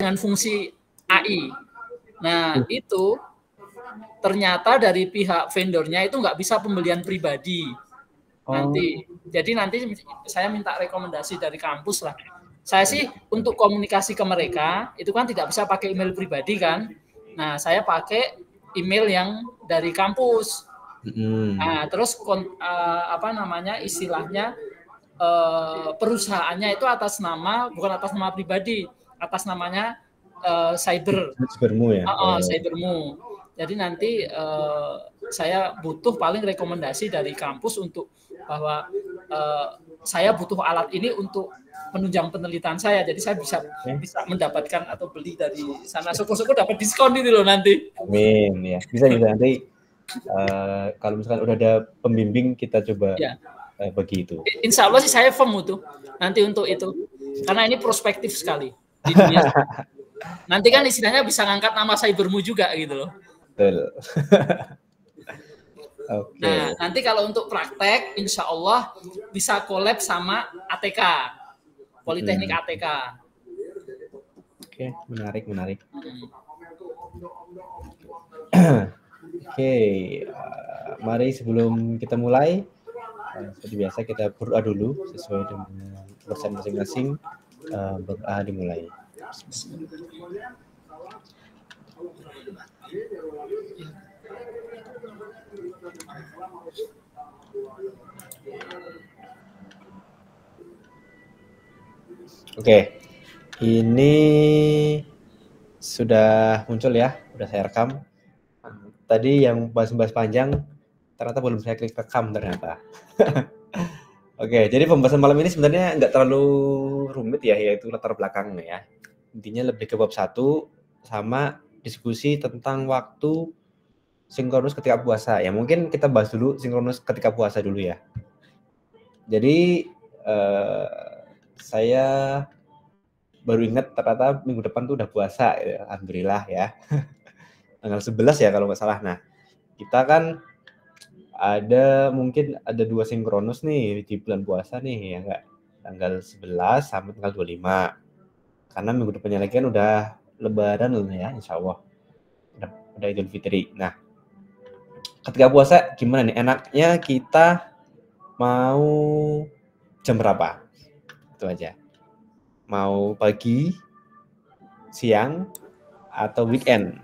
dengan fungsi AI. Nah, itu ternyata dari pihak vendornya itu nggak bisa pembelian pribadi nanti. Jadi nanti saya minta rekomendasi dari kampus lah. Saya sih untuk komunikasi ke mereka itu kan tidak bisa pakai email pribadi kan. Nah, saya pakai email yang dari kampus. Nah, terus apa namanya istilahnya perusahaannya itu atas nama, bukan atas nama pribadi, atas namanya Cybermu ya. Cybermu. Jadi nanti saya butuh paling rekomendasi dari kampus untuk bahwa saya butuh alat ini untuk penunjang penelitian saya. Jadi saya bisa mendapatkan atau beli dari sana. Syukur-syukur dapat diskon itu loh nanti. Amin ya. Bisa nanti kalau misalkan udah ada pembimbing kita coba bagi itu. Insya Allah sih saya firm itu nanti untuk itu. Karena ini prospektif sekali di dunia. Nanti kan istilahnya bisa ngangkat nama Cybermu juga gitu loh. Betul. Okay. Nah, nanti kalau untuk praktek, insya Allah bisa collab sama ATK, Politeknik ATK. Oke, menarik. Oke, mari sebelum kita mulai, seperti biasa kita berdoa dulu sesuai dengan kepercayaan masing-masing. Berdoa dimulai. Oke, ini sudah muncul ya, sudah saya rekam. Tadi yang bahas-bahas panjang, ternyata belum saya klik rekam ternyata. Oke, jadi pembahasan malam ini sebenarnya nggak terlalu rumit ya, yaitu latar belakang ya. Intinya lebih ke bab 1 sama diskusi tentang waktu sinkronus ketika puasa. Ya mungkin kita bahas dulu sinkronus ketika puasa dulu ya. Jadi saya baru ingat ternyata minggu depan tuh udah puasa ya. Alhamdulillah ya. Tanggal 11 ya kalau nggak salah. Nah, kita kan mungkin ada 2 sinkronus nih di bulan puasa nih ya enggak, tanggal 11 sampai tanggal 25. Karena minggu depannya lagi kan udah lebaran loh ya, insyaallah. Udah Idul Fitri. Nah, ketika puasa gimana nih enaknya kita mau jam berapa? Itu aja. Mau pagi, siang, atau weekend?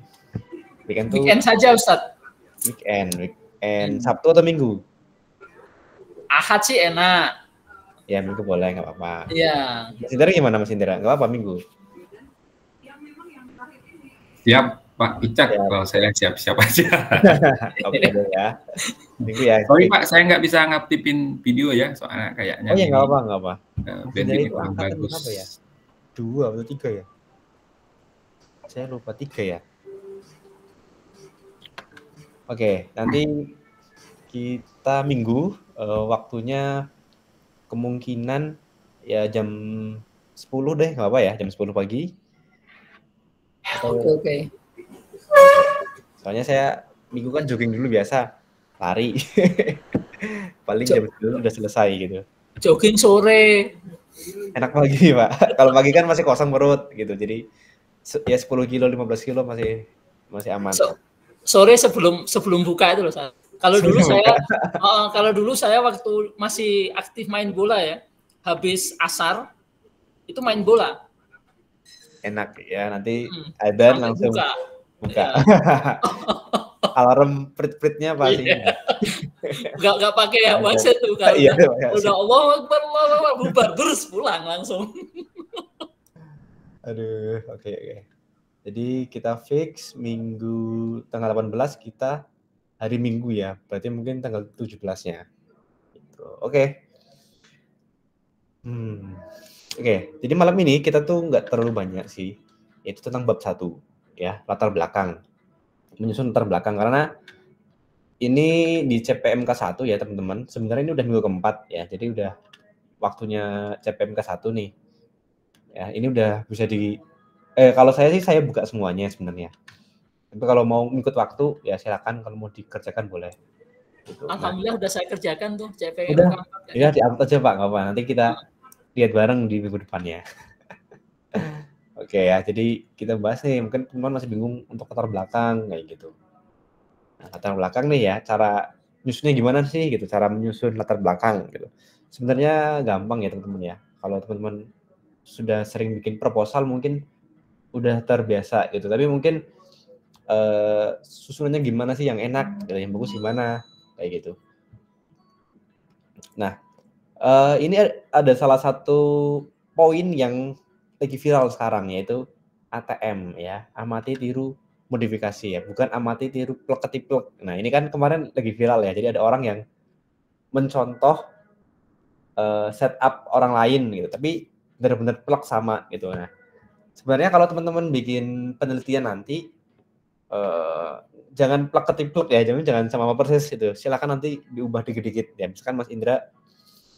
Weekend saja Ustadz. Weekend Sabtu atau Minggu? Ahad sih enak. Ya Minggu boleh, nggak apa-apa. Iya. Mas Indra gimana Mas Indra? Nggak apa-apa Minggu? Siap Pak Icak, kalau saya siap-siap aja. Oke ya. Minggu ya. Sorry Pak, saya nggak bisa ngaktifin video ya, soalnya kayaknya. Oh ya nggak apa-apa. Bandwidth kurang bagus. Apa ya? 2 atau 3 ya? Saya lupa 3 ya. Oke, nanti kita Minggu waktunya kemungkinan ya jam 10 deh, nggak apa ya, jam 10 pagi. Oke. Soalnya saya Minggu kan jogging dulu biasa, lari. Paling jam 10 udah selesai gitu. Jogging sore. Enak pagi, Pak. Kalau pagi kan masih kosong perut gitu. Jadi ya 10 kilo, 15 kilo masih aman. Sore sebelum buka itu loh. Kalau dulu saya waktu masih aktif main bola ya, habis asar itu main bola. Enak ya, nanti adzan langsung buka. Ya. Alarm prit-pritnya pasti. Nggak pakai ya WhatsApp tuh kalau iya, udah Allah Akbar bubar terus pulang langsung. Aduh, oke. Jadi kita fix Minggu tanggal 18 kita hari Minggu ya. Berarti mungkin tanggal 17-nya. Gitu. Oke. Oke, jadi malam ini kita tuh nggak terlalu banyak sih. Itu tentang bab 1 ya, latar belakang. Menyusun latar belakang karena ini di CPMK 1 ya teman-teman. Sebenarnya ini udah minggu keempat ya. Jadi udah waktunya CPMK 1 nih. Ya, ini udah bisa kalau saya sih saya buka semuanya sebenarnya. Tapi kalau mau ngikut waktu ya silakan, kalau mau dikerjakan boleh. Gitu. Alhamdulillah udah saya kerjakan tuh CPMK. Udah. Ya diangkat aja Pak, nggak apa. Nanti kita lihat bareng di minggu depannya. Oke ya, jadi kita bahas nih, mungkin teman-teman masih bingung untuk latar belakang kayak gitu. Nah, latar belakang nih ya, cara nyusunnya gimana sih gitu, cara menyusun latar belakang gitu. Sebenarnya gampang ya teman-teman ya. Kalau teman-teman sudah sering bikin proposal mungkin udah terbiasa gitu. Tapi mungkin susunannya gimana sih yang enak, gitu, yang bagus gimana kayak gitu. Nah, ini ada salah satu poin yang lagi viral sekarang yaitu ATM ya, amati tiru modifikasi ya, bukan amati tiru plek-ketiplek. Nah, ini kan kemarin lagi viral ya. Jadi ada orang yang mencontoh setup orang lain gitu, tapi benar-benar plek sama gitu. Nah, sebenarnya kalau teman-teman bikin penelitian nanti jangan plek-ketiplek ya, jangan sama persis gitu. Silakan nanti diubah dikit-dikit ya. Misalkan Mas Indra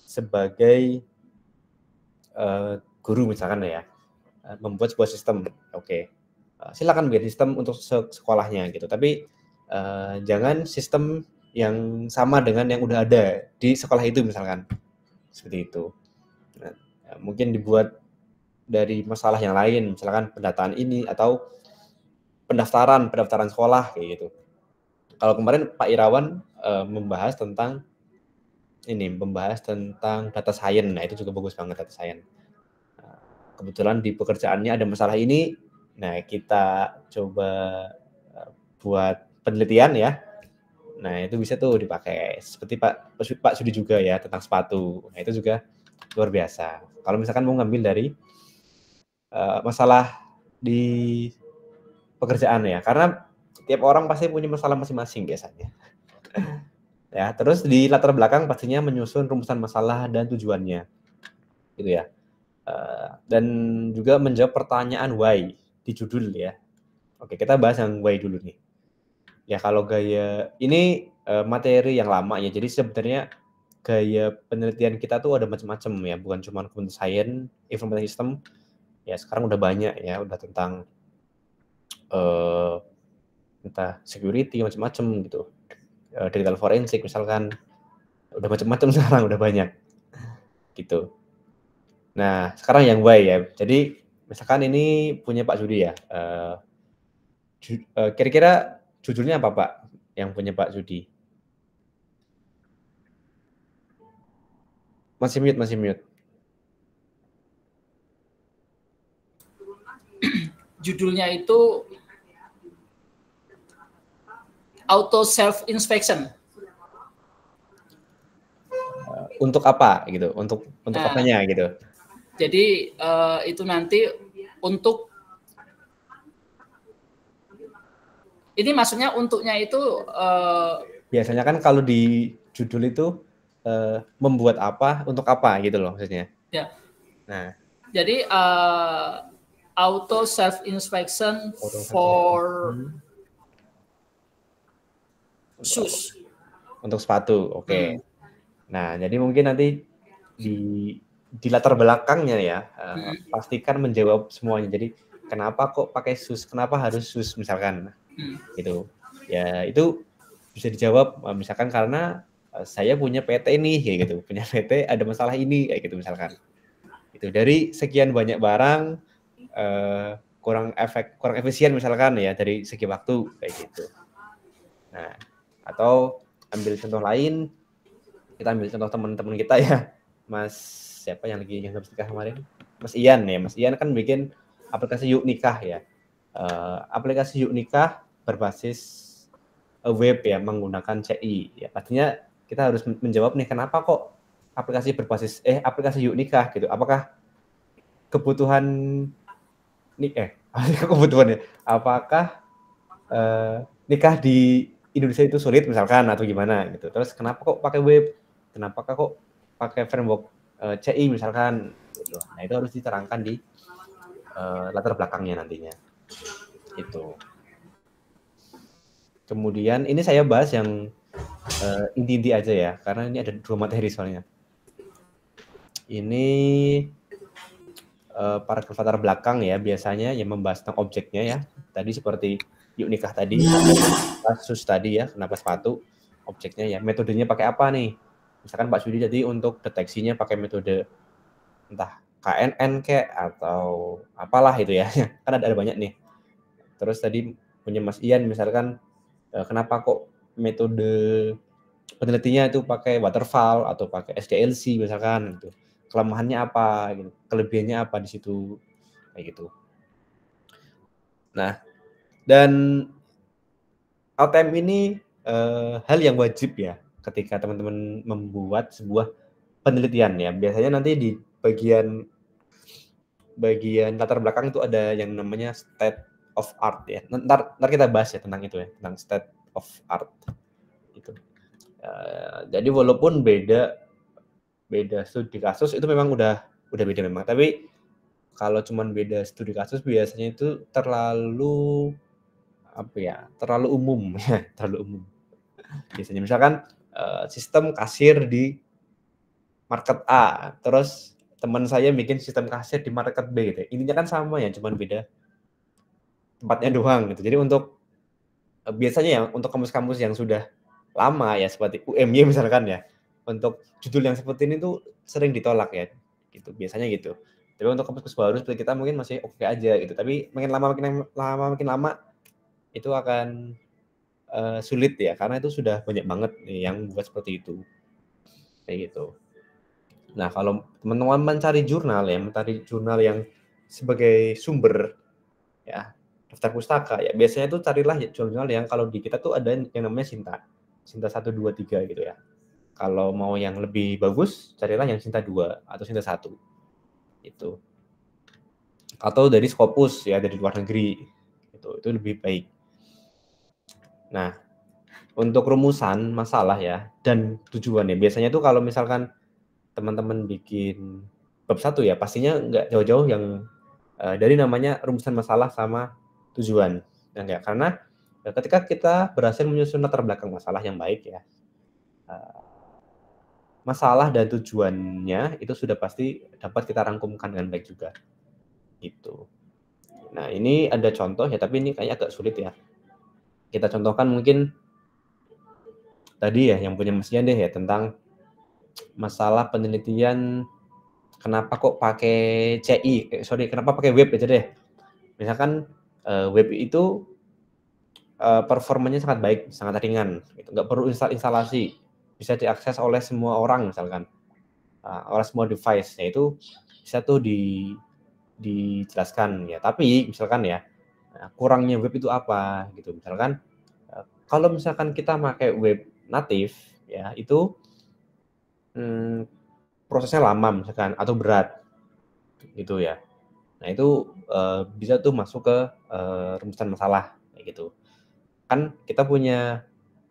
sebagai guru misalkan ya, membuat sebuah sistem, oke. Silakan bikin sistem untuk sekolahnya gitu, tapi jangan sistem yang sama dengan yang udah ada di sekolah itu misalkan, seperti itu. Nah, mungkin dibuat dari masalah yang lain, misalkan pendataan ini atau pendaftaran sekolah kayak gitu. Kalau kemarin Pak Irawan membahas tentang data science, nah itu juga bagus banget data science. Kebetulan di pekerjaannya ada masalah ini, nah kita coba buat penelitian ya. Nah itu bisa tuh dipakai. Seperti Pak Sudi juga ya tentang sepatu. Nah itu juga luar biasa. Kalau misalkan mau ngambil dari masalah di pekerjaan ya, karena tiap orang pasti punya masalah masing-masing biasanya. Ya, terus di latar belakang pastinya menyusun rumusan masalah dan tujuannya, gitu ya. Dan juga menjawab pertanyaan why di judul ya. Oke, kita bahas yang why dulu nih. Ya kalau gaya ini materi yang lama ya. Jadi sebenarnya gaya penelitian kita tuh ada macam-macam ya, bukan cuma computer science, information system. Ya sekarang udah banyak ya, udah tentang entah security macam-macam gitu. Digital forensik misalkan. Udah macam-macam sekarang, udah banyak. Gitu. Nah, sekarang yang why ya. Jadi misalkan ini punya Pak Sudi ya. Kira-kira judulnya apa Pak yang punya Pak Sudi? Masih mute. Judulnya itu auto self inspection. Untuk apa gitu? Untuk apanya gitu? Jadi itu nanti untuk ini maksudnya untuknya itu biasanya kan kalau di judul itu membuat apa untuk apa gitu loh maksudnya. Ya. Nah. Jadi auto self inspection for shoes. Untuk sepatu, oke. Nah, jadi mungkin nanti di latar belakangnya ya pastikan menjawab semuanya. Jadi kenapa kok pakai shoes? Kenapa harus shoes misalkan? Gitu. Ya itu bisa dijawab misalkan karena saya punya PT nih kayak gitu. Punya PT ada masalah ini kayak gitu misalkan. Itu dari sekian banyak barang kurang efisien misalkan ya dari segi waktu kayak gitu. Nah, atau ambil contoh lain, kita ambil contoh teman-teman kita ya, Mas siapa yang habis nikah kemarin, Mas Ian ya. Mas Ian kan bikin aplikasi Yuk Nikah ya. Aplikasi Yuk Nikah berbasis web ya, menggunakan CI ya. Pastinya kita harus menjawab nih kenapa kok aplikasi Yuk Nikah gitu. Apakah kebutuhan kebutuhan ya? Apakah nikah di Indonesia itu sulit misalkan atau gimana gitu. Terus kenapa kok pakai web? Kenapa kok pakai framework CI misalkan gitu. Nah, itu harus diterangkan di latar belakangnya nantinya. Itu. Kemudian ini saya bahas yang inti-inti aja ya, karena ini ada 2 materi soalnya. Ini paragraf latar belakang ya, biasanya yang membahas tentang objeknya ya. Tadi seperti Yuk Nikah tadi, kasus tadi ya, kenapa sepatu, objeknya ya, metodenya pakai apa nih? Misalkan Pak Sudi tadi untuk deteksinya pakai metode entah KNN kayak atau apalah itu ya. Kan ada banyak nih. Terus tadi punya Mas Ian misalkan kenapa kok metode penelitinya itu pakai waterfall atau pakai SDLC misalkan gitu. Kelemahannya apa gitu, kelebihannya apa di situ kayak gitu. Nah, dan OTM ini hal yang wajib ya ketika teman-teman membuat sebuah penelitian ya. Biasanya nanti di bagian latar belakang itu ada yang namanya state of art ya. Ntar kita bahas ya tentang itu ya, tentang state of art itu. Jadi walaupun beda studi kasus itu memang udah beda memang. Tapi kalau cuman beda studi kasus biasanya itu terlalu umum ya, terlalu umum. Biasanya misalkan sistem kasir di market A, terus teman saya bikin sistem kasir di market B gitu. Intinya kan sama ya, cuman beda tempatnya doang gitu. Jadi untuk biasanya ya untuk kampus-kampus yang sudah lama ya seperti UMY misalkan ya, untuk judul yang seperti ini tuh sering ditolak ya gitu, biasanya gitu. Tapi untuk kampus baru seperti kita mungkin masih oke aja gitu, tapi makin lama itu akan sulit ya, karena itu sudah banyak banget nih yang buat seperti itu kayak gitu. Nah, kalau teman-teman mencari jurnal yang sebagai sumber ya, daftar pustaka ya, biasanya tuh carilah jurnal yang kalau di kita tuh ada yang namanya Sinta 1, 2, 3 gitu ya. Kalau mau yang lebih bagus, carilah yang Sinta 2 atau Sinta 1 itu. Atau dari Scopus ya, dari luar negeri itu lebih baik. Nah, untuk rumusan masalah ya dan tujuannya, biasanya tuh kalau misalkan teman-teman bikin bab 1 ya, pastinya nggak jauh-jauh yang dari namanya rumusan masalah sama tujuan. Enggak, karena ketika kita berhasil menyusun latar belakang masalah yang baik ya, masalah dan tujuannya itu sudah pasti dapat kita rangkumkan dengan baik juga. Gitu. Nah, ini ada contoh ya, tapi ini kayaknya agak sulit ya. Kita contohkan mungkin tadi ya yang punya Mas Ian deh ya, tentang masalah penelitian kenapa kok pakai kenapa pakai web aja deh. Misalkan web itu performanya sangat baik, sangat ringan, gitu. Nggak perlu instalasi, bisa diakses oleh semua orang misalkan, oleh semua device. Nah, itu bisa tuh dijelaskan ya. Tapi misalkan ya, kurangnya web itu apa gitu. Misalkan kalau misalkan kita pakai web natif ya, itu prosesnya lama misalkan atau berat gitu ya. Nah, itu bisa tuh masuk ke rumusan masalah kayak gitu. Kan kita punya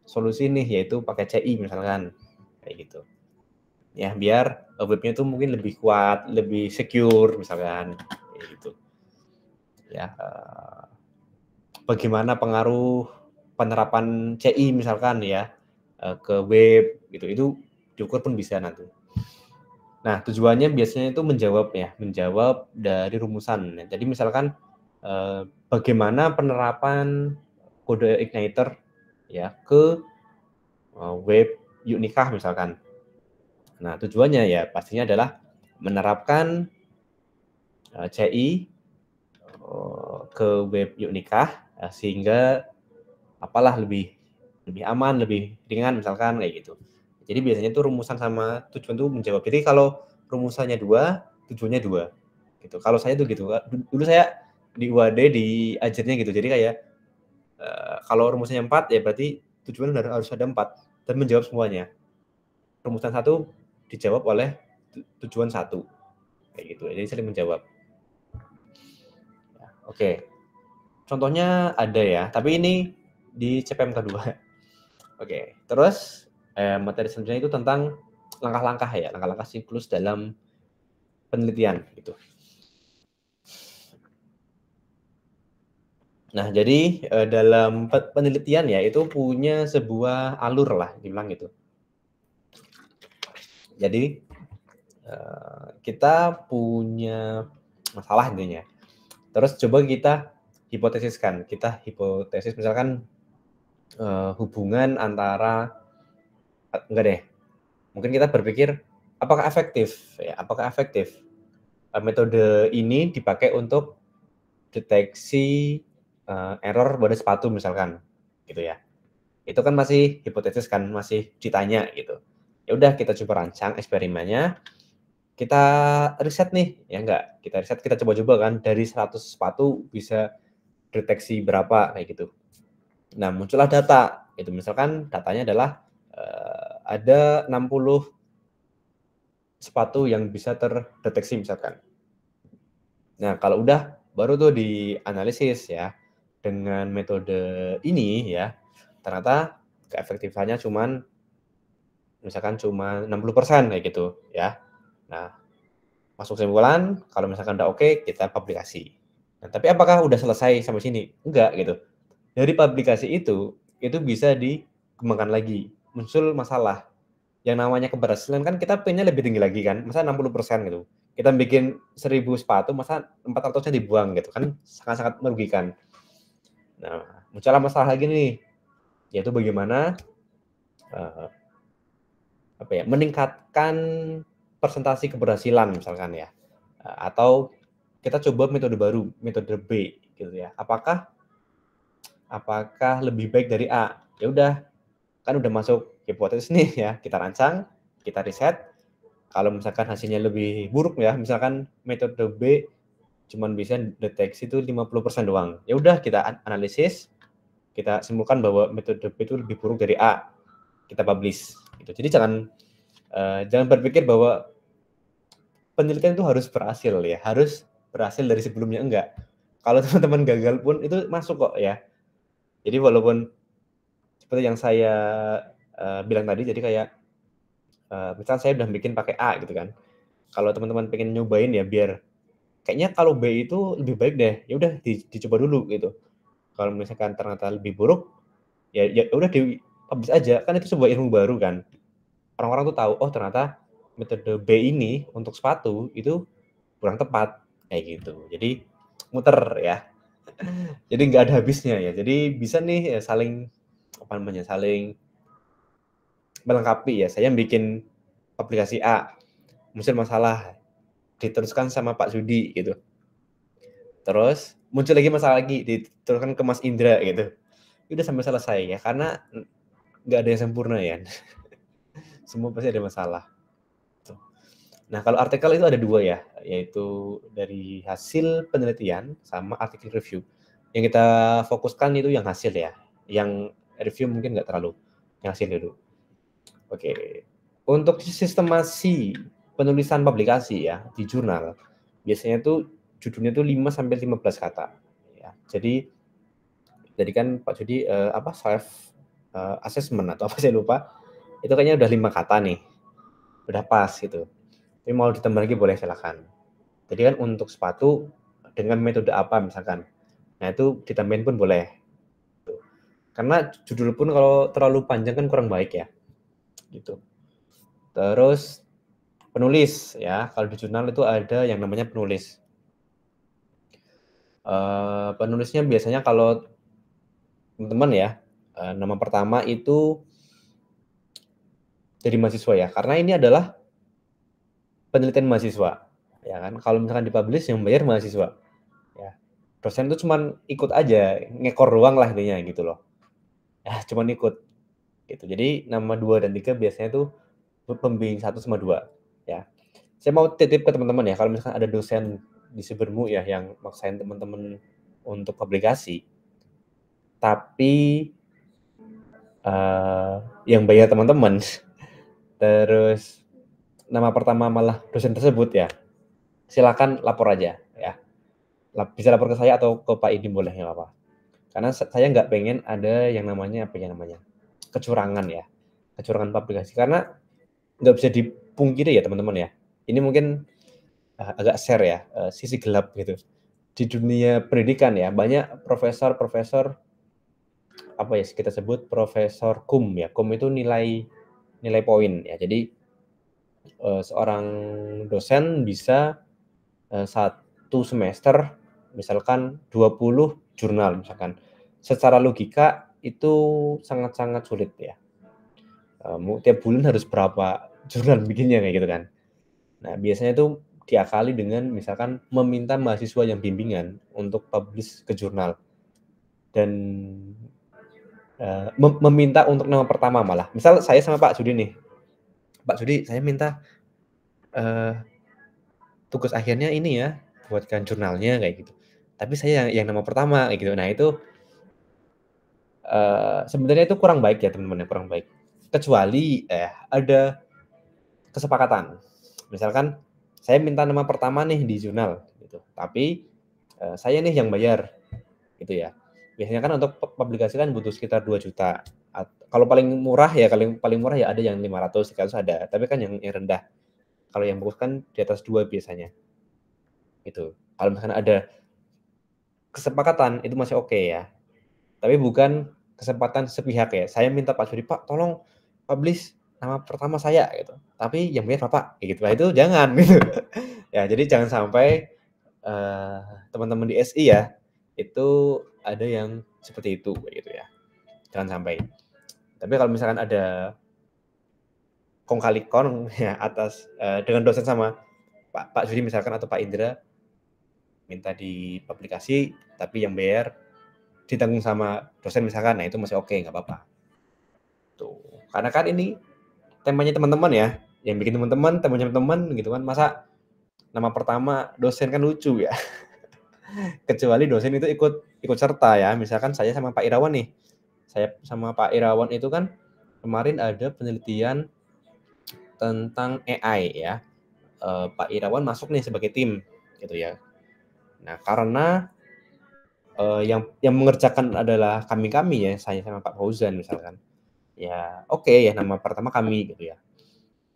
solusi nih, yaitu pakai CI misalkan kayak gitu. Ya, biar webnya tuh mungkin lebih kuat, lebih secure misalkan kayak gitu. Ya, bagaimana pengaruh penerapan CI misalkan ya ke web gitu, itu diukur pun bisa nanti. Nah, tujuannya biasanya itu menjawab dari rumusan. Jadi misalkan bagaimana penerapan kode igniter ya ke web Unikah misalkan. Nah, tujuannya ya pastinya adalah menerapkan CI ke web Unikah sehingga lebih aman, lebih ringan misalkan kayak gitu. Jadi biasanya tuh rumusan sama tujuan tuh menjawab. Jadi kalau rumusannya 2, tujuannya 2 gitu. Kalau saya tuh gitu. Dulu saya di UAD diajarnya gitu. Jadi kayak kalau rumusnya 4 ya berarti tujuan harus ada 4 dan menjawab semuanya. Rumusan 1 dijawab oleh tujuan 1 kayak gitu. Jadi saling menjawab. Oke. Contohnya ada ya, tapi ini di CPM kedua. Oke. Terus materi selanjutnya itu tentang langkah-langkah siklus dalam penelitian gitu. Nah, jadi dalam penelitian ya itu punya sebuah alur lah dibilang gitu. Jadi kita punya masalah intinya. Terus coba kita hipotesiskan. Kita hipotesis misalkan hubungan antara enggak deh. Mungkin kita berpikir apakah efektif ya? Apakah efektif metode ini dipakai untuk deteksi error pada sepatu misalkan, gitu ya. Itu kan masih hipotesis kan, masih ditanya gitu. Ya udah kita coba rancang eksperimennya, kita riset nih, ya enggak, kita riset, kita coba-coba kan dari 100 sepatu bisa deteksi berapa kayak gitu. Nah, muncullah data. Itu misalkan datanya adalah ada 60 sepatu yang bisa terdeteksi misalkan. Nah, kalau udah baru tuh dianalisis ya. Dengan metode ini ya, ternyata keefektifannya misalkan cuma 60% kayak gitu ya. Nah, masuk kesimpulan kalau misalkan udah oke, kita publikasi. Nah, tapi apakah udah selesai sampai sini? Enggak gitu. Dari publikasi itu bisa dikembangkan lagi. Muncul masalah. Yang namanya keberhasilan kan kita pengennya lebih tinggi lagi kan. Masa 60% gitu. Kita bikin 1000 sepatu, masa 400-nya dibuang gitu kan, sangat-sangat merugikan. Nah, muncullah masalah lagi nih, yaitu bagaimana meningkatkan persentase keberhasilan misalkan ya, atau kita coba metode baru, metode B gitu ya. Apakah lebih baik dari A? Ya udah, kan udah masuk hipotesis nih ya, kita rancang, kita riset. Kalau misalkan hasilnya lebih buruk ya, misalkan metode B cuman bisa deteksi itu 50% doang. Ya udah, kita analisis, kita simpulkan bahwa metode B itu lebih buruk dari A. Kita publish gitu. Jadi jangan berpikir bahwa penelitian itu harus berhasil ya, harus berhasil dari sebelumnya, enggak. Kalau teman-teman gagal pun itu masuk kok ya. Jadi walaupun seperti yang saya bilang tadi, jadi kayak misal saya udah bikin pakai A gitu kan. Kalau teman-teman pengen nyobain ya biar kayaknya kalau B itu lebih baik deh, ya udah dicoba dulu gitu. Kalau misalkan ternyata lebih buruk, ya udah di-publish aja, kan itu sebuah ilmu baru kan. Orang-orang tuh tahu, oh ternyata metode B ini untuk sepatu itu kurang tepat kayak gitu. Jadi muter ya. Jadi nggak ada habisnya ya. Jadi bisa nih ya, saling melengkapi ya. Saya bikin aplikasi A, muncul masalah, diteruskan sama Pak Sudi gitu. Terus muncul lagi masalah lagi, diteruskan ke Mas Indra gitu. Udah sampai selesai ya, karena nggak ada yang sempurna ya. Semua pasti ada masalah. Nah, kalau artikel itu ada 2 ya, yaitu dari hasil penelitian sama artikel review. Yang kita fokuskan itu yang hasil ya, yang review mungkin nggak terlalu, yang hasil dulu. Oke, untuk sistemasi penulisan publikasi ya di jurnal, biasanya tuh judulnya tuh 5-15 kata. Ya, jadi kan Pak Judi self assessment atau apa saya lupa, itu kayaknya udah 5 kata nih, udah pas gitu. Tapi mau ditambah lagi boleh silakan. Jadi kan untuk sepatu dengan metode apa misalkan, nah itu ditambahin pun boleh. Karena judul pun kalau terlalu panjang kan kurang baik ya, gitu. Terus penulis ya, kalau di jurnal itu ada yang namanya penulis. Penulisnya biasanya kalau teman-teman ya, nama pertama itu dari mahasiswa ya, karena ini adalah penelitian mahasiswa, ya kan. Kalau misalkan dipublish yang bayar mahasiswa, ya. Dosen itu cuman ikut aja, ngekor doang lah intinya gitu loh. Ya, cuman ikut gitu. Jadi nama 2 dan 3 biasanya tuh pembimbing 1 sama 2 ya. Saya mau titip ke teman-teman ya, kalau misalkan ada dosen di Sibermu ya yang maksain teman-teman untuk publikasi, tapi yang bayar teman-teman, terus nama pertama malah dosen tersebut ya, silakan lapor aja ya. Bisa lapor ke saya atau ke Pak Idi boleh, nggak apa-apa. Karena saya nggak pengen ada yang namanya kecurangan ya, kecurangan publikasi. Karena nggak bisa dipungkiri ya teman-teman ya. Ini mungkin agak share ya, sisi gelap gitu. Di dunia pendidikan ya, banyak profesor apa ya kita sebut profesor kum ya. Kum itu nilai poin ya. Jadi seorang dosen bisa 1 semester misalkan 20 jurnal misalkan. Secara logika itu sangat-sangat sulit ya. Tiap bulan harus berapa jurnal bikinnya kayak gitu kan. Nah, biasanya itu diakali dengan misalkan meminta mahasiswa yang bimbingan untuk publish ke jurnal dan meminta untuk nama pertama malah. Misal saya sama Pak Sudi nih, Pak Sudi saya minta tugas akhirnya ini ya, buatkan jurnalnya kayak gitu. Tapi saya yang nama pertama kayak gitu. Nah itu sebenarnya itu kurang baik ya teman-teman, kurang baik. Kecuali ada kesepakatan. Misalkan saya minta nama pertama nih di jurnal gitu. Tapi saya nih yang bayar gitu ya. Biasanya kan untuk publikasi kan butuh sekitar 2 juta. Kalau paling murah ya ada yang 500, 300 ada. Tapi kan yang rendah. Kalau yang bagus kan di atas 2 biasanya. Gitu. Kalau misalkan ada kesepakatan itu masih oke ya. Tapi bukan kesempatan sepihak ya. Saya minta Pak Sudi, Pak tolong publish nama pertama saya gitu. Tapi yang bayar Bapak gitu. Nah itu jangan gitu. Ya, jadi jangan sampai teman-teman di SI ya itu ada yang seperti itu gitu ya. Jangan sampai. Tapi kalau misalkan ada kong kali kong ya atas dengan dosen sama Pak Sudi misalkan atau Pak Indra minta dipublikasi tapi yang bayar ditanggung sama dosen misalkan, nah itu masih oke, nggak apa-apa. Tuh, karena kan ini temanya teman-teman ya, yang bikin teman-teman, temanya teman gitu kan, masa nama pertama dosen kan lucu ya. Kecuali dosen itu ikut serta ya, misalkan saya sama Pak Irawan nih, saya sama Pak Irawan itu kan kemarin ada penelitian tentang AI ya, Pak Irawan masuk nih sebagai tim gitu ya. Nah karena yang mengerjakan adalah kami ya, saya sama Pak Fauzan misalkan. Ya oke ya nama pertama kami gitu ya.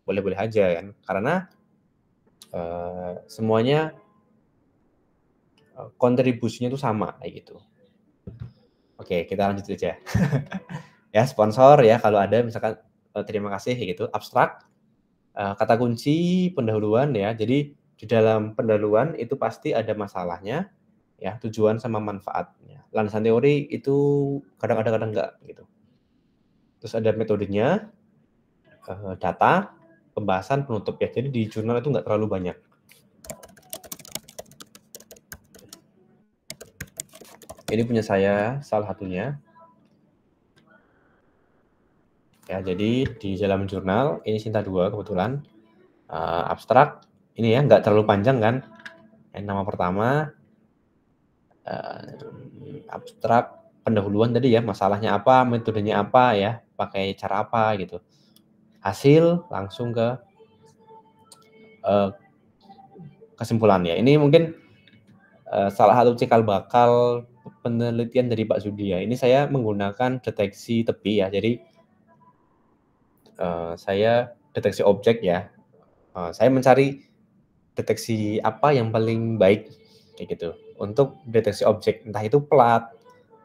Boleh-boleh aja kan. Karena semuanya kontribusinya itu sama kayak gitu. Oke, kita lanjut aja. Ya sponsor ya kalau ada misalkan terima kasih gitu. Abstrak kata kunci pendahuluan ya. Jadi di dalam pendahuluan itu pasti ada masalahnya ya, tujuan sama manfaatnya. Landasan teori itu kadang ada kadang enggak gitu. Terus ada metodenya, data, pembahasan, penutup ya. Jadi di jurnal itu enggak terlalu banyak. Ini punya saya salah satunya. Ya, jadi di dalam jurnal ini Sinta 2 kebetulan abstrak ini ya nggak terlalu panjang kan. Nama pertama abstrak pendahuluan tadi ya, masalahnya apa, metodenya apa ya, pakai cara apa gitu. Hasil langsung ke kesimpulan ya. Ini mungkin salah satu cikal bakal penelitian dari Pak Sudi ya. Ini saya menggunakan deteksi tepi ya. Jadi saya deteksi objek ya. Saya mencari deteksi apa yang paling baik kayak gitu untuk deteksi objek, entah itu plat,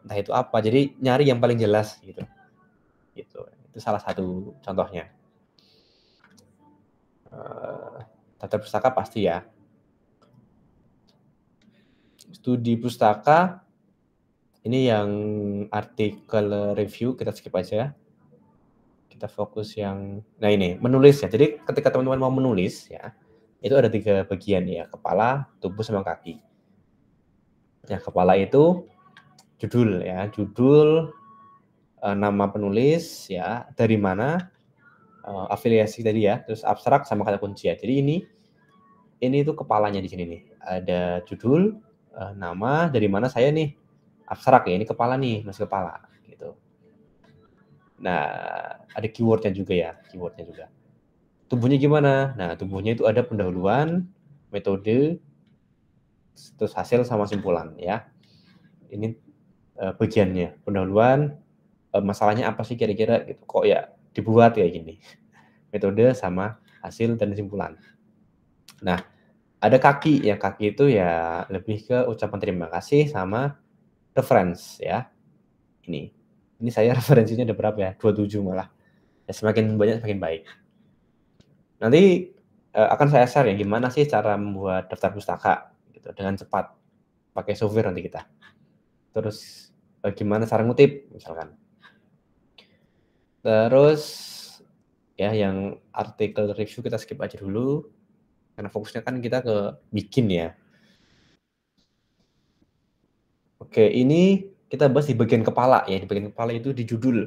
entah itu apa. Jadi nyari yang paling jelas gitu. Gitu. Itu salah satu contohnya. Daftar pustaka pasti ya. Studi pustaka ini yang artikel review kita skip aja. Kita fokus yang nah ini menulis ya. Jadi ketika teman-teman mau menulis ya, itu ada 3 bagian ya, kepala, tubuh sama kaki. Ya, kepala itu judul ya, nama penulis ya, dari mana, afiliasi tadi ya, terus abstrak sama kata kunci ya. Jadi ini tuh kepalanya di sini nih. Ada judul, nama, dari mana saya nih, abstrak ya, ini kepala nih, masih kepala gitu. Nah, ada keywordnya juga ya, Tubuhnya gimana? Nah, tubuhnya itu ada pendahuluan, metode, terus hasil sama simpulan ya. Ini bagiannya, pendahuluan, masalahnya apa sih kira-kira gitu. Kok ya dibuat kayak gini. Metode sama hasil dan simpulan. Nah, ada kaki ya. Kaki itu ya lebih ke ucapan terima kasih sama reference ya. Ini saya referensinya ada berapa ya? 27 malah. Ya, semakin banyak semakin baik. Nanti akan saya share ya gimana sih cara membuat daftar pustaka gitu dengan cepat pakai software nanti kita. Terus gimana cara ngutip misalkan. Terus ya yang artikel review kita skip aja dulu. karena fokusnya kan kita ke bikin ya. Oke, ini kita bahas di bagian kepala ya. Di bagian kepala itu di judul.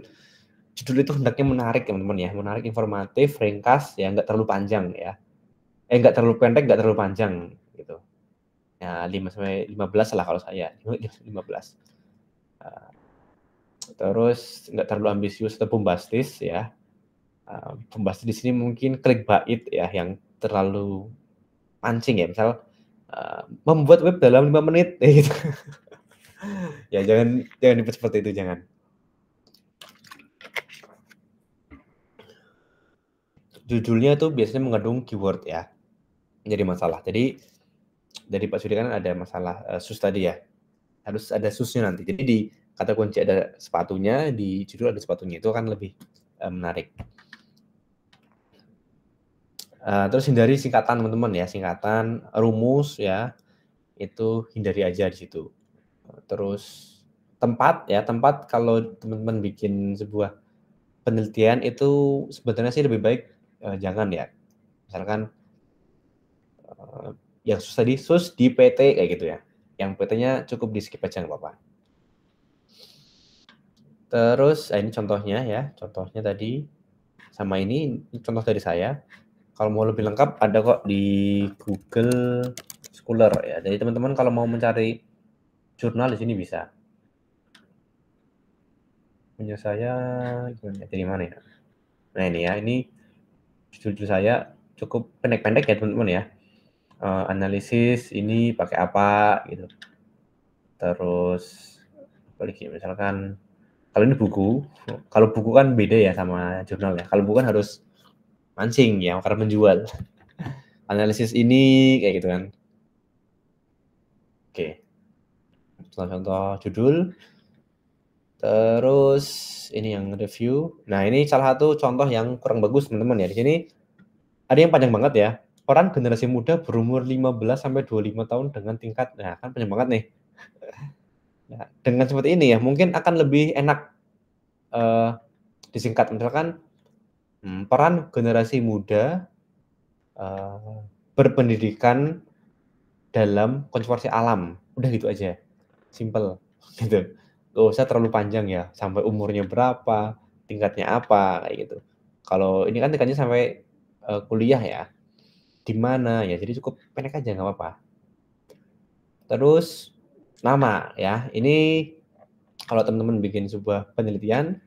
Judul itu hendaknya menarik teman-teman ya, menarik, informatif, ringkas ya, nggak terlalu panjang ya. Nggak terlalu pendek, nggak terlalu panjang gitu. Ya 5-15 lah kalau saya, 15. Terus nggak terlalu ambisius atau bombastis ya. Bombastis di sini mungkin clickbait ya, yang terlalu mancing ya, misal membuat web dalam 5 menit gitu. Ya jangan dibuat seperti itu, jangan. Judulnya tuh biasanya mengandung keyword ya, jadi masalah. Jadi dari Pak Sudi kan ada masalah sus tadi ya, harus ada susnya nanti. Jadi di kata kunci ada sepatunya, di judul ada sepatunya, itu akan lebih menarik. Terus hindari singkatan teman-teman ya, singkatan, rumus ya, itu hindari aja di situ. Terus tempat ya, tempat kalau teman-teman bikin sebuah penelitian itu sebenarnya sih lebih baik jangan ya. Misalkan yang sus tadi, sus di PT kayak gitu ya. Yang PT-nya cukup di skip aja nggak apa-apa. Terus ini contohnya ya, contohnya tadi sama ini contoh dari saya. Kalau mau lebih lengkap ada kok di Google Scholar ya. Jadi teman-teman kalau mau mencari jurnal di sini bisa. Punya saya dari mana ya? Nah ini ya, ini judul saya cukup pendek-pendek ya teman-teman ya. Analisis ini pakai apa gitu. Terus misalkan kalau ini buku, kalau buku kan beda ya sama jurnal ya. Kalau buku kan harus mancing ya, karena menjual. Analisis ini kayak gitu kan. Oke. Contoh-contoh judul. Terus ini yang review. Nah, ini salah satu contoh yang kurang bagus teman-teman ya. Di sini ada yang panjang banget ya. Orang generasi muda berumur 15 sampai 25 tahun dengan tingkat, nah kan panjang banget nih. Nah, dengan seperti ini ya, mungkin akan lebih enak disingkat, misalkan peran generasi muda berpendidikan dalam konservasi alam. Udah gitu aja. Simple gitu. Gak usah terlalu panjang ya, sampai umurnya berapa, tingkatnya apa kayak gitu. Kalau ini kan tingkatnya sampai kuliah ya. Di mana ya, jadi cukup pendek aja nggak apa-apa. Terus nama ya, ini kalau teman-teman bikin sebuah penelitian,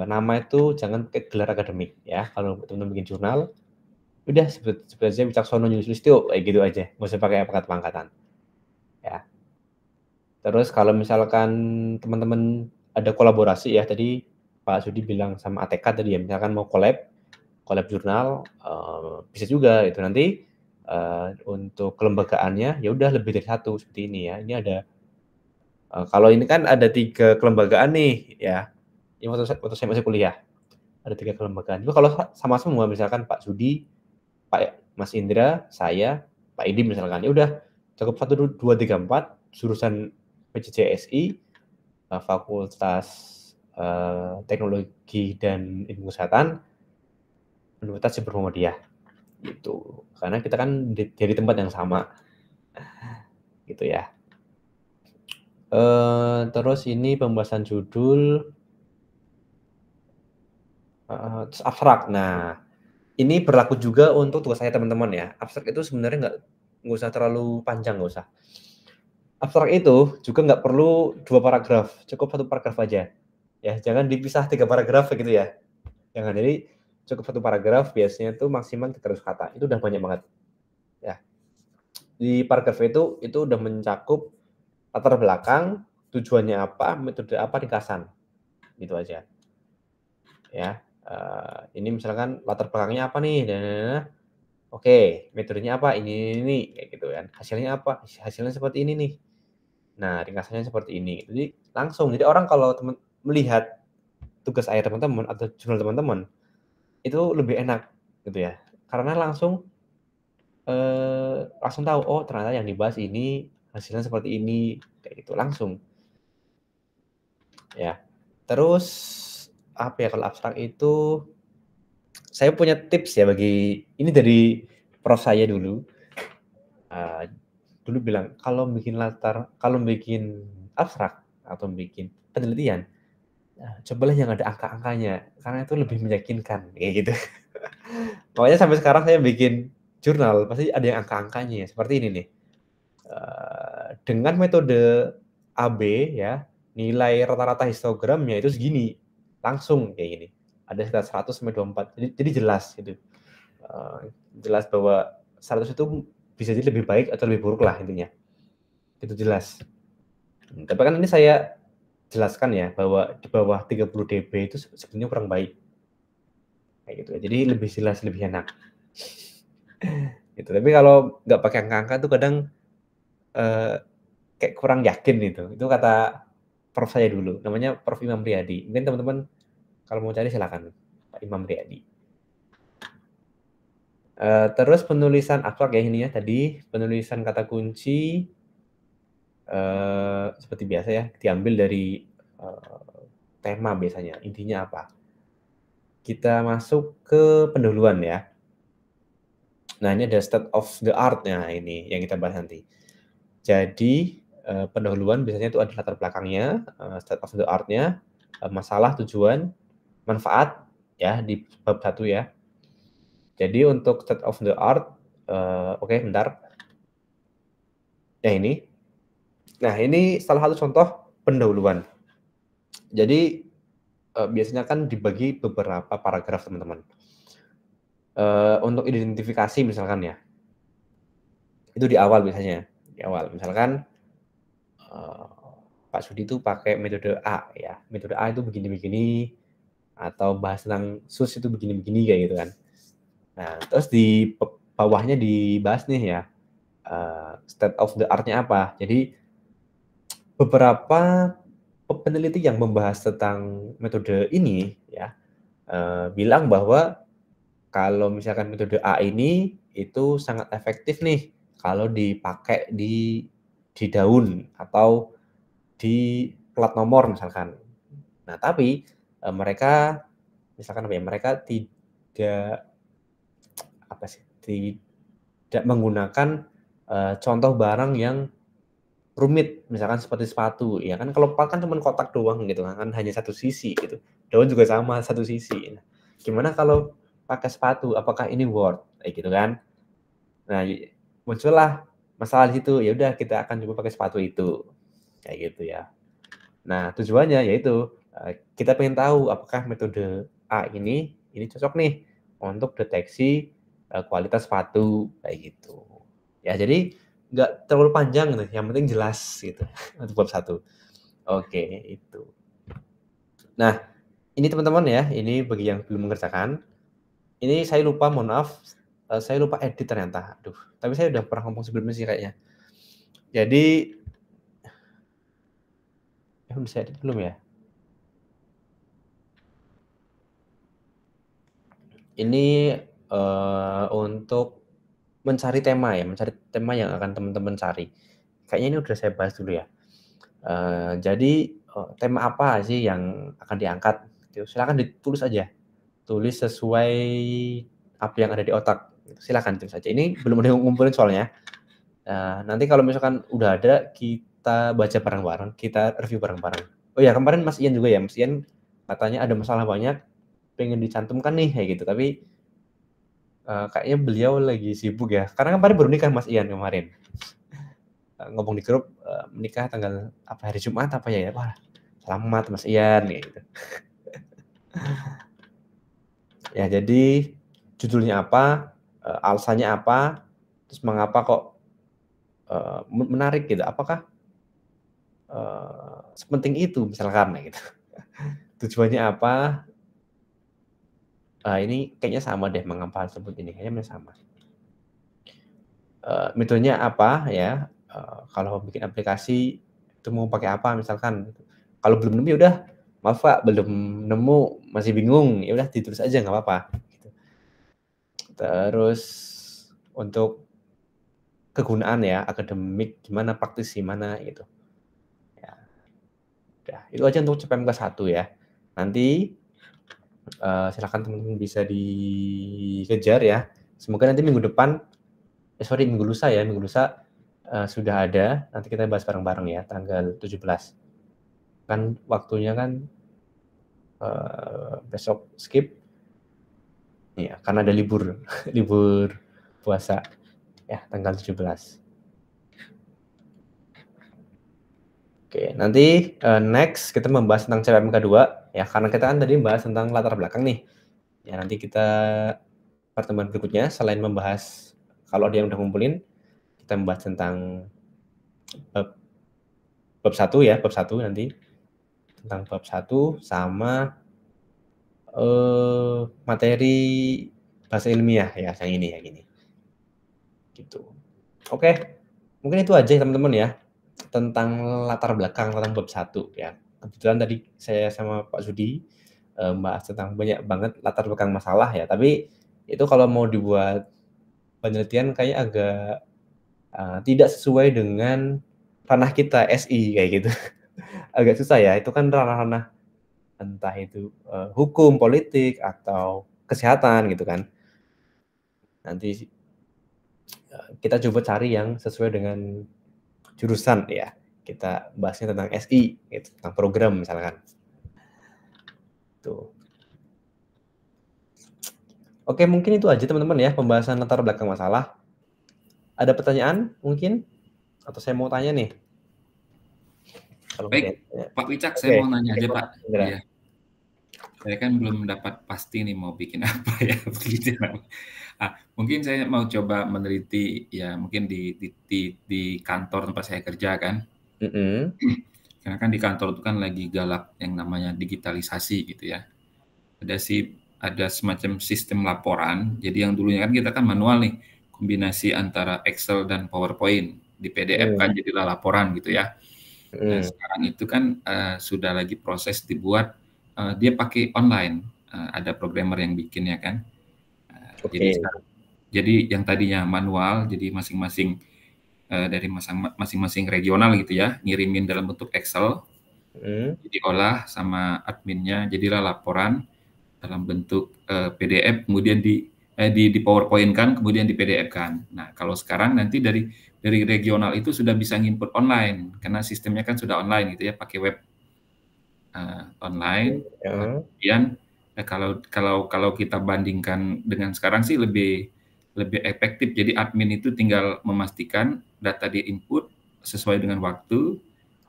nama itu jangan pakai gelar akademik ya. Kalau teman-teman bikin jurnal, udah sebut aja Wicaksono Yulistio kayak gitu aja, nggak usah pakai pangkat-pangkatan ya. Terus kalau misalkan teman-teman ada kolaborasi ya, tadi Pak Sudi bilang sama ATK tadi ya, misalkan mau collab jurnal, bisa juga itu nanti untuk kelembagaannya ya udah lebih dari satu seperti ini ya. Ini ada kalau ini kan ada 3 kelembagaan nih ya. Ini waktu saya masih kuliah ada 3 kelembagaan. Itu kalau sama semua misalkan Pak Sudi, Pak Mas Indra, saya, Pak Idim misalkan, ya udah cukup 1, 2, 3, 4 jurusan PJJSI, Fakultas Teknologi dan Ilmu Kesehatan, Universitas Sumber Muhammadiyah gitu. Karena kita kan dari tempat yang sama gitu ya. Terus ini pembahasan judul abstrak. Nah, ini berlaku juga untuk tugas saya teman-teman ya. Abstrak itu sebenarnya nggak usah terlalu panjang, nggak usah. Abstrak itu juga nggak perlu 2 paragraf, cukup 1 paragraf aja. Ya, jangan dipisah 3 paragraf begitu ya. Jangan, jadi cukup 1 paragraf, biasanya tuh maksimal 300 kata. Itu udah banyak banget. Ya. Di paragraf itu udah mencakup latar belakang, tujuannya apa, metode apa, ringkasan. Gitu aja. Ya. Ini misalkan latar belakangnya apa nih? Oke, metodenya apa? Ini kayak gitu kan. Hasilnya apa? Hasilnya seperti ini nih. Nah, ringkasannya seperti ini. Jadi langsung. Jadi orang kalau melihat tugas akhir teman-teman atau jurnal teman-teman itu lebih enak gitu ya. Karena langsung tahu, oh ternyata yang dibahas ini hasilnya seperti ini kayak gitu langsung. Ya. Terus apa ya, kalau abstrak itu saya punya tips ya bagi ini dari prof saya dulu bilang kalau bikin abstrak atau bikin penelitian, cobalah yang ada angka-angkanya karena itu lebih meyakinkan kayak gitu. Makanya sampai sekarang saya bikin jurnal pasti ada yang angka-angkanya seperti ini nih. Dengan metode AB ya, nilai rata-rata histogramnya itu segini, langsung kayak gini. Ada sekitar 100 sampai 24. Jadi jelas gitu. Jelas bahwa 100 itu bisa jadi lebih baik atau lebih buruk lah intinya. Itu jelas. Tapi kan ini saya jelaskan ya bahwa di bawah 30 dB itu sebenarnya kurang baik. Kayak gitu ya. Jadi lebih jelas, lebih enak. Gitu. Tapi kalau nggak pakai angka-angka tuh kadang kayak kurang yakin itu. Itu kata prof saya dulu, namanya Prof Imam Riyadi. Mungkin teman-teman kalau mau cari silakan, Pak Imam Riyadi. Terus penulisan abstrak ya ini ya tadi, penulisan kata kunci seperti biasa ya, diambil dari tema biasanya. Intinya apa? Kita masuk ke pendahuluan ya. Nah, ini ada state of the art-nya ini yang kita bahas nanti. Jadi, pendahuluan biasanya itu ada latar belakangnya, state of the art-nya, masalah, tujuan, manfaat ya di bab 1 ya. Jadi untuk state of the art, oke, bentar. Ya ini. Nah, ini salah satu contoh pendahuluan. Jadi biasanya kan dibagi beberapa paragraf, teman-teman. Untuk identifikasi misalkan ya. Itu di awal biasanya. Di awal misalkan Pak Sudi itu pakai metode A ya. Metode A itu begini-begini atau bahas tentang SUS itu begini-begini kayak gitu kan. Nah, terus di bawahnya dibahas nih ya, state of the art-nya apa. Jadi beberapa peneliti yang membahas tentang metode ini ya, bilang bahwa kalau misalkan metode A ini itu sangat efektif nih kalau dipakai di daun atau di plat nomor misalkan. Nah, tapi mereka misalkan apa ya, mereka tidak menggunakan contoh barang yang rumit, misalkan seperti sepatu, ya kan kalau plat kan cuma kotak doang gitu kan, hanya satu sisi gitu. Daun juga sama satu sisi. Nah, gimana kalau pakai sepatu? Apakah ini worth? Kayak gitu kan? Nah, muncullah masalah di situ. Ya udah kita akan coba pakai sepatu itu, kayak gitu ya. Nah, tujuannya yaitu kita pengen tahu apakah metode A ini cocok nih untuk deteksi kualitas sepatu kayak gitu. Ya, jadi nggak terlalu panjang nih, yang penting jelas gitu untuk bab 1. Oke, itu. Nah, ini teman-teman ya, ini bagi yang belum mengerjakan. Ini saya lupa, mohon maaf, saya lupa edit ternyata. Aduh, tapi saya udah pernah ngomong sebelumnya sih kayaknya. Jadi bisa edit belum ya? Ini untuk mencari tema ya, mencari tema yang akan teman-teman cari. Kayaknya ini udah saya bahas dulu ya. Jadi tema apa sih yang akan diangkat? Silakan ditulis aja. Tulis sesuai apa yang ada di otak. Silakan tulis aja. Ini belum ada yang ngumpulin soalnya. Nanti kalau misalkan udah ada, kita baca bareng-bareng, kita review bareng-bareng. Oh ya, kemarin Mas Ian juga ya. Mas Ian katanya ada masalah banyak, pengen dicantumkan nih kayak gitu. Tapi kayaknya beliau lagi sibuk ya. Karena kemarin baru nikah Mas Ian kemarin. Ngomong di grup menikah tanggal apa, hari Jumat apa ya? Wah, selamat Mas Ian gitu. Ya, jadi judulnya apa, alasannya apa, terus mengapa kok menarik gitu. Apakah sepenting itu misalkan gitu. Tujuannya apa? Ini kayaknya sama deh, mengapa sebut ini kayaknya sama. Metodenya apa ya? Kalau bikin aplikasi itu mau pakai apa misalkan. Kalau belum nemu ya udah, maaf Pak, belum nemu, masih bingung, ya udah ditulis aja nggak apa-apa. Gitu. Terus untuk kegunaan ya, akademik gimana, praktis gimana gitu. Ya. Udah, itu aja untuk CPMK 1 ya. Nanti silakan teman-teman bisa dikejar ya. Semoga nanti minggu depan minggu lusa ya, minggu lusa sudah ada, nanti kita bahas bareng-bareng ya, tanggal 17. Kan waktunya kan besok skip, ya karena ada libur, libur puasa ya, tanggal 17. Oke, nanti next kita membahas tentang CPMK 2 ya, karena kita kan tadi membahas tentang latar belakang nih. Ya nanti kita pertemuan berikutnya selain membahas kalau dia udah ngumpulin, kita membahas tentang bab 1 ya, bab 1 nanti tentang bab 1 sama materi bahasa ilmiah ya, yang ini ya gini. Gitu. Oke. Mungkin itu aja teman-teman ya tentang latar belakang tentang bab 1 ya. Kebetulan tadi saya sama Pak Sudi bahas tentang banyak banget latar belakang masalah ya, tapi itu kalau mau dibuat penelitian kayaknya agak tidak sesuai dengan ranah kita SI kayak gitu. Agak susah ya, itu kan ranah-ranah entah itu hukum, politik atau kesehatan gitu kan. Nanti kita coba cari yang sesuai dengan jurusan ya. Kita bahasnya tentang SI gitu, tentang program misalkan. Tuh. Oke, mungkin itu aja teman-teman ya pembahasan latar belakang masalah. Ada pertanyaan mungkin? Atau saya mau tanya nih? Kalau Baik, Pak Wicak, saya mau nanya aja Pak. Iya. Saya kan belum dapat pasti nih mau bikin apa ya penelitian. Mungkin saya mau coba meneliti ya mungkin di kantor tempat saya kerja kan. Karena kan di kantor itu kan lagi galak yang namanya digitalisasi gitu ya. Ada semacam sistem laporan. Jadi yang dulunya kan kita kan manual nih, kombinasi antara Excel dan PowerPoint di PDF kan jadilah laporan gitu ya. Nah, sekarang itu kan sudah lagi proses dibuat, dia pakai online, ada programmer yang bikinnya kan. Jadi yang tadinya manual, jadi masing-masing dari masing-masing regional gitu ya, ngirimin dalam bentuk Excel, diolah sama adminnya, jadilah laporan dalam bentuk PDF, kemudian di PowerPoint kan, kemudian di PDF kan. Nah, kalau sekarang nanti dari regional itu sudah bisa nginput online, karena sistemnya kan sudah online gitu ya, pakai web online. Kemudian kalau kita bandingkan dengan sekarang sih lebih efektif. Jadi admin itu tinggal memastikan data di input sesuai dengan waktu,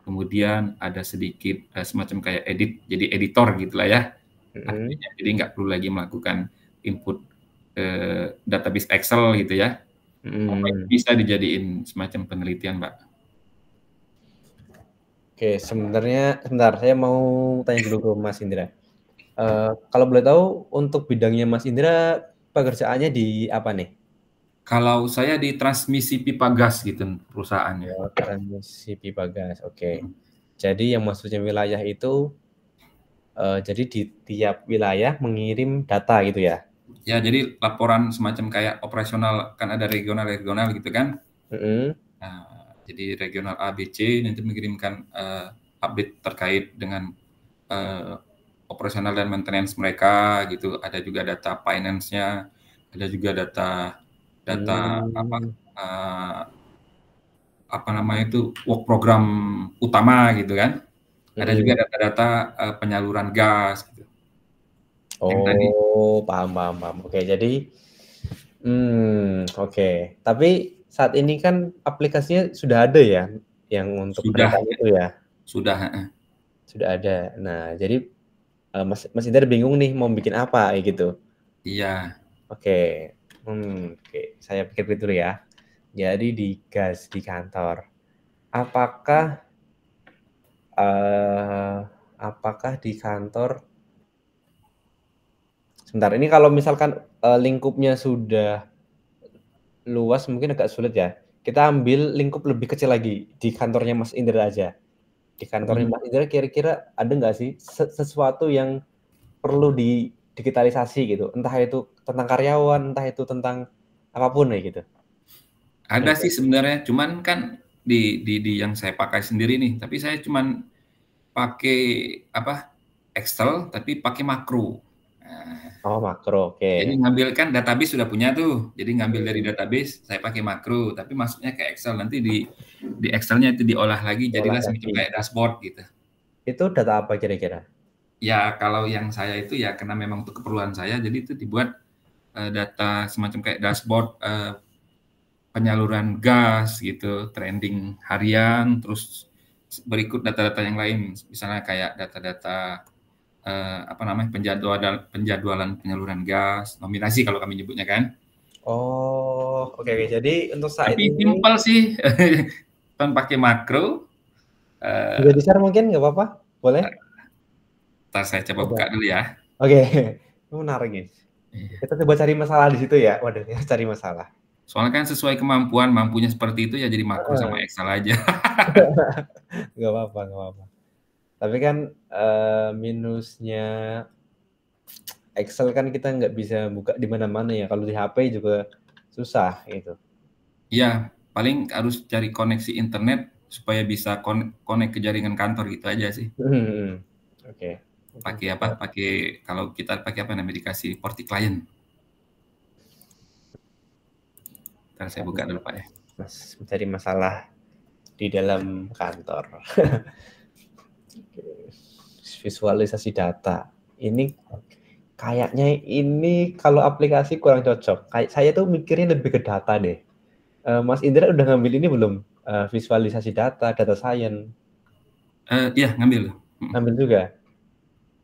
kemudian ada sedikit semacam kayak edit, jadi editor gitulah ya. Artinya, jadi nggak perlu lagi melakukan input database Excel gitu ya. Bisa dijadiin semacam penelitian, Mbak. Oke, sebentar saya mau tanya dulu ke Mas Indra. Kalau boleh tahu untuk bidangnya Mas Indra pekerjaannya di apa nih? Kalau saya di transmisi pipa gas gitu perusahaannya. Transmisi pipa gas, oke. Jadi yang maksudnya wilayah itu jadi di tiap wilayah mengirim data gitu ya? Ya, jadi laporan semacam kayak operasional, kan ada regional gitu kan. Nah, jadi regional A, B, C nanti mengirimkan update terkait dengan operasional dan maintenance mereka gitu. Ada juga data finance-nya, ada juga data apa namanya itu work program utama gitu kan. Ada juga data-data penyaluran gas gitu. Paham. Oke, jadi oke. Tapi saat ini kan aplikasinya sudah ada ya yang untuk pendataan itu ya? Sudah ada. Nah, jadi Mas Indra bingung nih mau bikin apa gitu. Iya. Oke. Oke. Saya pikir dulu ya. Jadi di gas di kantor. Apakah di kantor sebentar, ini kalau misalkan lingkupnya sudah luas mungkin agak sulit ya. Kita ambil lingkup lebih kecil lagi di kantornya Mas Indra aja. Di kantornya Mas Indra kira-kira ada nggak sih sesuatu yang perlu digitalisasi gitu? Entah itu tentang karyawan, entah itu tentang apapun ya gitu. Ada sih sebenarnya, cuman kan di yang saya pakai sendiri nih, tapi saya cuman pakai Excel tapi pakai makro. Oh, makro, oke. Jadi ngambil kan database sudah punya tuh. Jadi ngambil dari database, saya pakai makro, tapi masuknya ke Excel. Nanti di Excel-nya itu diolah lagi, jadilah semacam kayak dashboard gitu. Itu data apa kira-kira? Ya kalau yang saya itu ya karena memang untuk keperluan saya, jadi itu dibuat data semacam kayak dashboard penyaluran gas gitu, trending harian, terus berikut data-data yang lain, misalnya kayak data-data apa namanya penjadwalan penyaluran gas, nominasi kalau kami nyebutnya kan. Oh, oke. Jadi untuk saat Tapi ini simpel sih, kan pakai makro. bisa di-share mungkin nggak apa-apa? Boleh? Ntar saya coba buka dulu ya. Oke, menarik nih. Kita coba cari masalah di situ ya. Waduh, ya cari masalah. Soalnya kan sesuai kemampuan, mampunya seperti itu ya jadi makro sama Excel aja. Nggak apa-apa, nggak apa-apa. Tapi kan minusnya Excel kan kita nggak bisa buka di mana-mana ya. Kalau di HP juga susah gitu. Iya, paling harus cari koneksi internet supaya bisa connect ke jaringan kantor gitu aja sih. Oke. Pakai apa? Pakai kalau kita pakai apa namanya dikasih Forti Client. Ntar saya buka dulu Pak ya. Mas mencari masalah di dalam kantor. Visualisasi data. Ini kayaknya ini kalau aplikasi kurang cocok. Kayak saya tuh mikirnya lebih ke data deh. Mas Indra udah ngambil ini belum? Visualisasi data science. Iya, ngambil. Ngambil juga.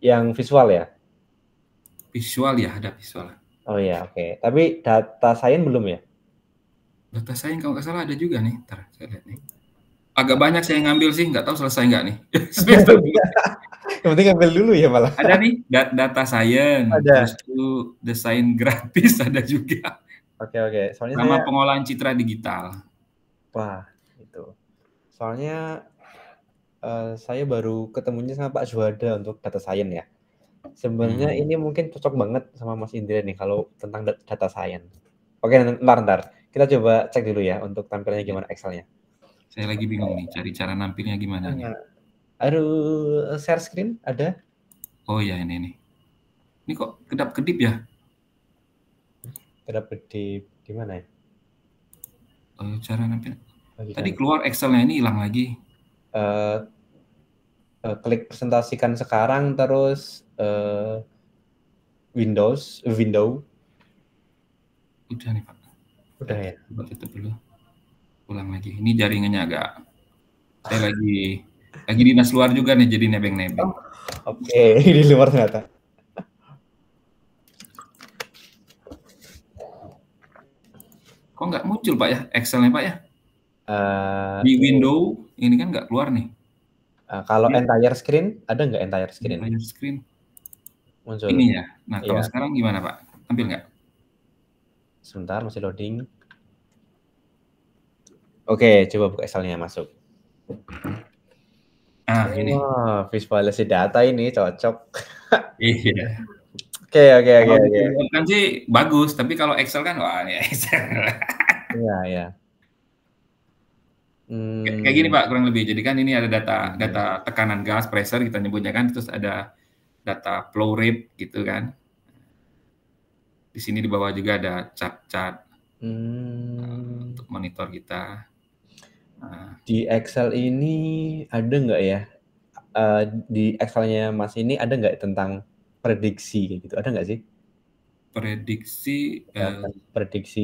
Yang visual ya? Visual ya, ada visual. Oh ya, oke. Tapi data science belum ya? Data science kalau nggak salah ada juga nih. Ntar saya lihat nih. Agak banyak saya ngambil sih, nggak tahu selesai nggak nih. Yang penting ngambil dulu ya malah. Ada nih, data science. Ada. Terus itu desain gratis ada juga. Oke. Soalnya sama pengolahan citra digital. Wah, itu. Soalnya saya baru ketemunya sama Pak Juwada untuk data science ya. Sebenarnya ini mungkin cocok banget sama Mas Indra nih kalau tentang data science. Oke, ntar. Kita coba cek dulu ya untuk tampilnya gimana Excel-nya. Saya lagi bingung nih, cari cara nampilnya gimana nih. Aduh, share screen ada? Oh ya, ini. Ini kok kedap-kedip ya? Kedap-kedip gimana ya? Cara nampil. Tadi keluar Excel-nya ini hilang lagi. Klik presentasikan sekarang terus window. Udah nih Pak. Udah ya. Coba tutup dulu. Ulang lagi. Ini jaringannya agak. Saya lagi dinas luar juga nih, jadi nebeng-nebeng. Oke, di luar ternyata. Kok nggak muncul Pak ya Excel-nya Pak ya? Di window ini kan nggak keluar nih. Kalau entire screen, ada nggak entire screen? Entire screen. Muncul. Ini ya. Nah, kalau sekarang gimana Pak? Tampil nggak? Sebentar, masih loading. Oke, coba buka Excel-nya masuk. Ini. Visualisasi data ini cocok. Iya. Oke. Kan sih bagus, tapi kalau Excel kan wah ini Excel. Iya. Kayak gini Pak, kurang lebih. Jadi kan ini ada data tekanan gas, pressure kita nyebutnya kan, terus ada data flow rate gitu kan. Di sini di bawah juga ada chart-chart untuk monitor kita. Di Excel ini ada nggak ya? Di Excel-nya Mas ini ada nggak tentang prediksi gitu? Ada nggak sih? Prediksi.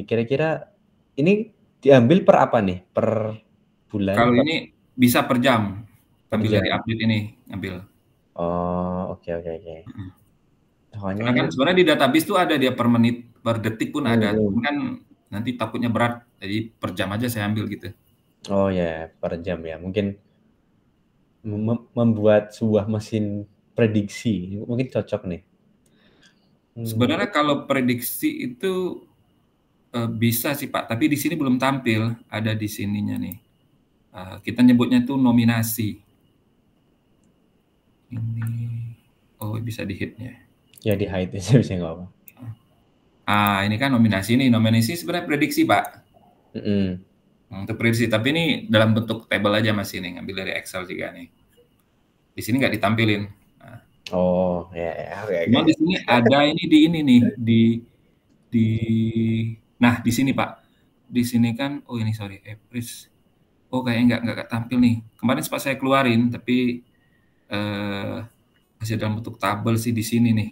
Kira-kira ini diambil per apa nih? Per bulan? Kalau ini bisa per jam. Ambil dari update ini, ambil. Oh, oke. Karena kan sebenarnya di database tuh ada dia per menit, per detik pun ada. Kan nanti takutnya berat, jadi per jam aja saya ambil gitu. Oh ya, per jam ya. Mungkin membuat sebuah mesin prediksi mungkin cocok nih. Sebenarnya kalau prediksi itu bisa sih Pak, tapi di sini belum tampil. Ada di sininya nih. Kita nyebutnya tuh nominasi. Ini, bisa di hidnya. Ya di hide aja bisa nggak apa. Ini kan nominasi nih. Nominasi sebenarnya prediksi Pak. Untuk prediksi, tapi ini dalam bentuk table aja masih nih, ngambil dari Excel juga nih. Di sini nggak ditampilin. Oh, ya, oke. Cuma di sini ada ini di ini nih di nah di sini Pak. Di sini kan oh ini sorry Epris. Oh kayaknya nggak tampil nih. Kemarin sempat saya keluarin tapi masih dalam bentuk tabel sih di sini nih.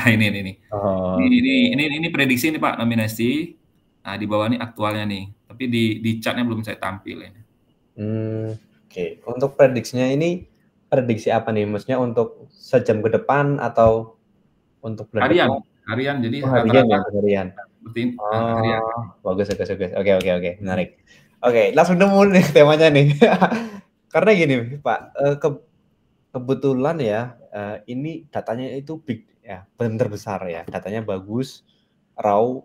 Ini. Oh, Ini prediksi nih Pak nominasi. Nah di bawah ini aktualnya nih. Tapi di chartnya belum saya tampil ya. Oke. Untuk prediksinya ini prediksi apa nih? Maksudnya untuk sejam ke depan atau untuk bulan Harian, depan? harian. Jadi Harian ya, rata-rata harian. seperti harian. Bagus. Oke, menarik. Oke, langsung nemu nih temanya nih. Karena gini, Pak, kebetulan ya, ini datanya itu big ya, benar besar ya. Datanya bagus, raw,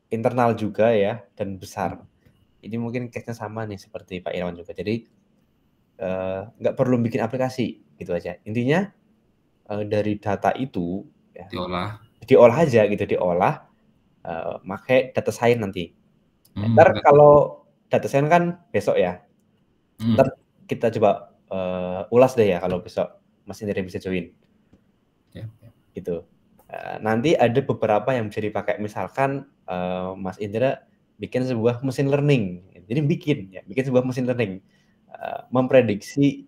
internal juga ya, dan besar. Ini mungkin case-nya sama nih seperti Pak Irwan juga. Jadi nggak perlu bikin aplikasi gitu aja. Intinya dari data itu ya, diolah aja gitu, pakai data science nanti. Ntar kalau data science kan besok ya. Ntar kita coba ulas deh ya kalau besok Mas Indra bisa join. Gitu. Nanti ada beberapa yang bisa dipakai. Misalkan Mas Indra bikin sebuah mesin learning. Jadi bikin sebuah mesin learning. Memprediksi.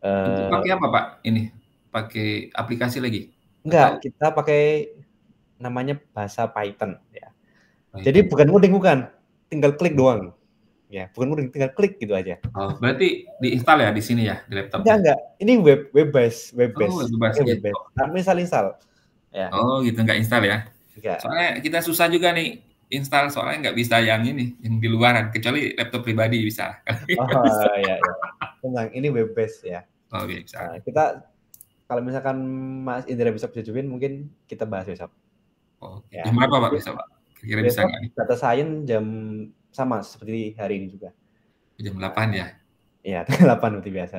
Itu pakai apa Pak? Ini pakai aplikasi lagi? Enggak, kita pakai namanya bahasa Python ya. Jadi bukan ngoding, tinggal klik doang. Ya, bukan ngoding, tinggal klik gitu aja. Oh, berarti diinstal ya di sini ya di laptop? Enggak. Ini web based. Oh, web based. Install. Ya. Oh, gitu nggak install ya? Enggak. Soalnya kita susah juga nih install, soalnya nggak bisa yang ini, yang di luaran, kecuali laptop pribadi bisa. Oh, ya. Tenang, ini web based ya. Oh, bisa. Kita kalau misalkan Mas Indra bisa join, mungkin kita bahas besok. Oke. Jam berapa Pak besok Pak? Kira-kira bisa nggak nih? Data science jam sama seperti hari ini juga. Jam 8 ya? Iya, 8 seperti biasa.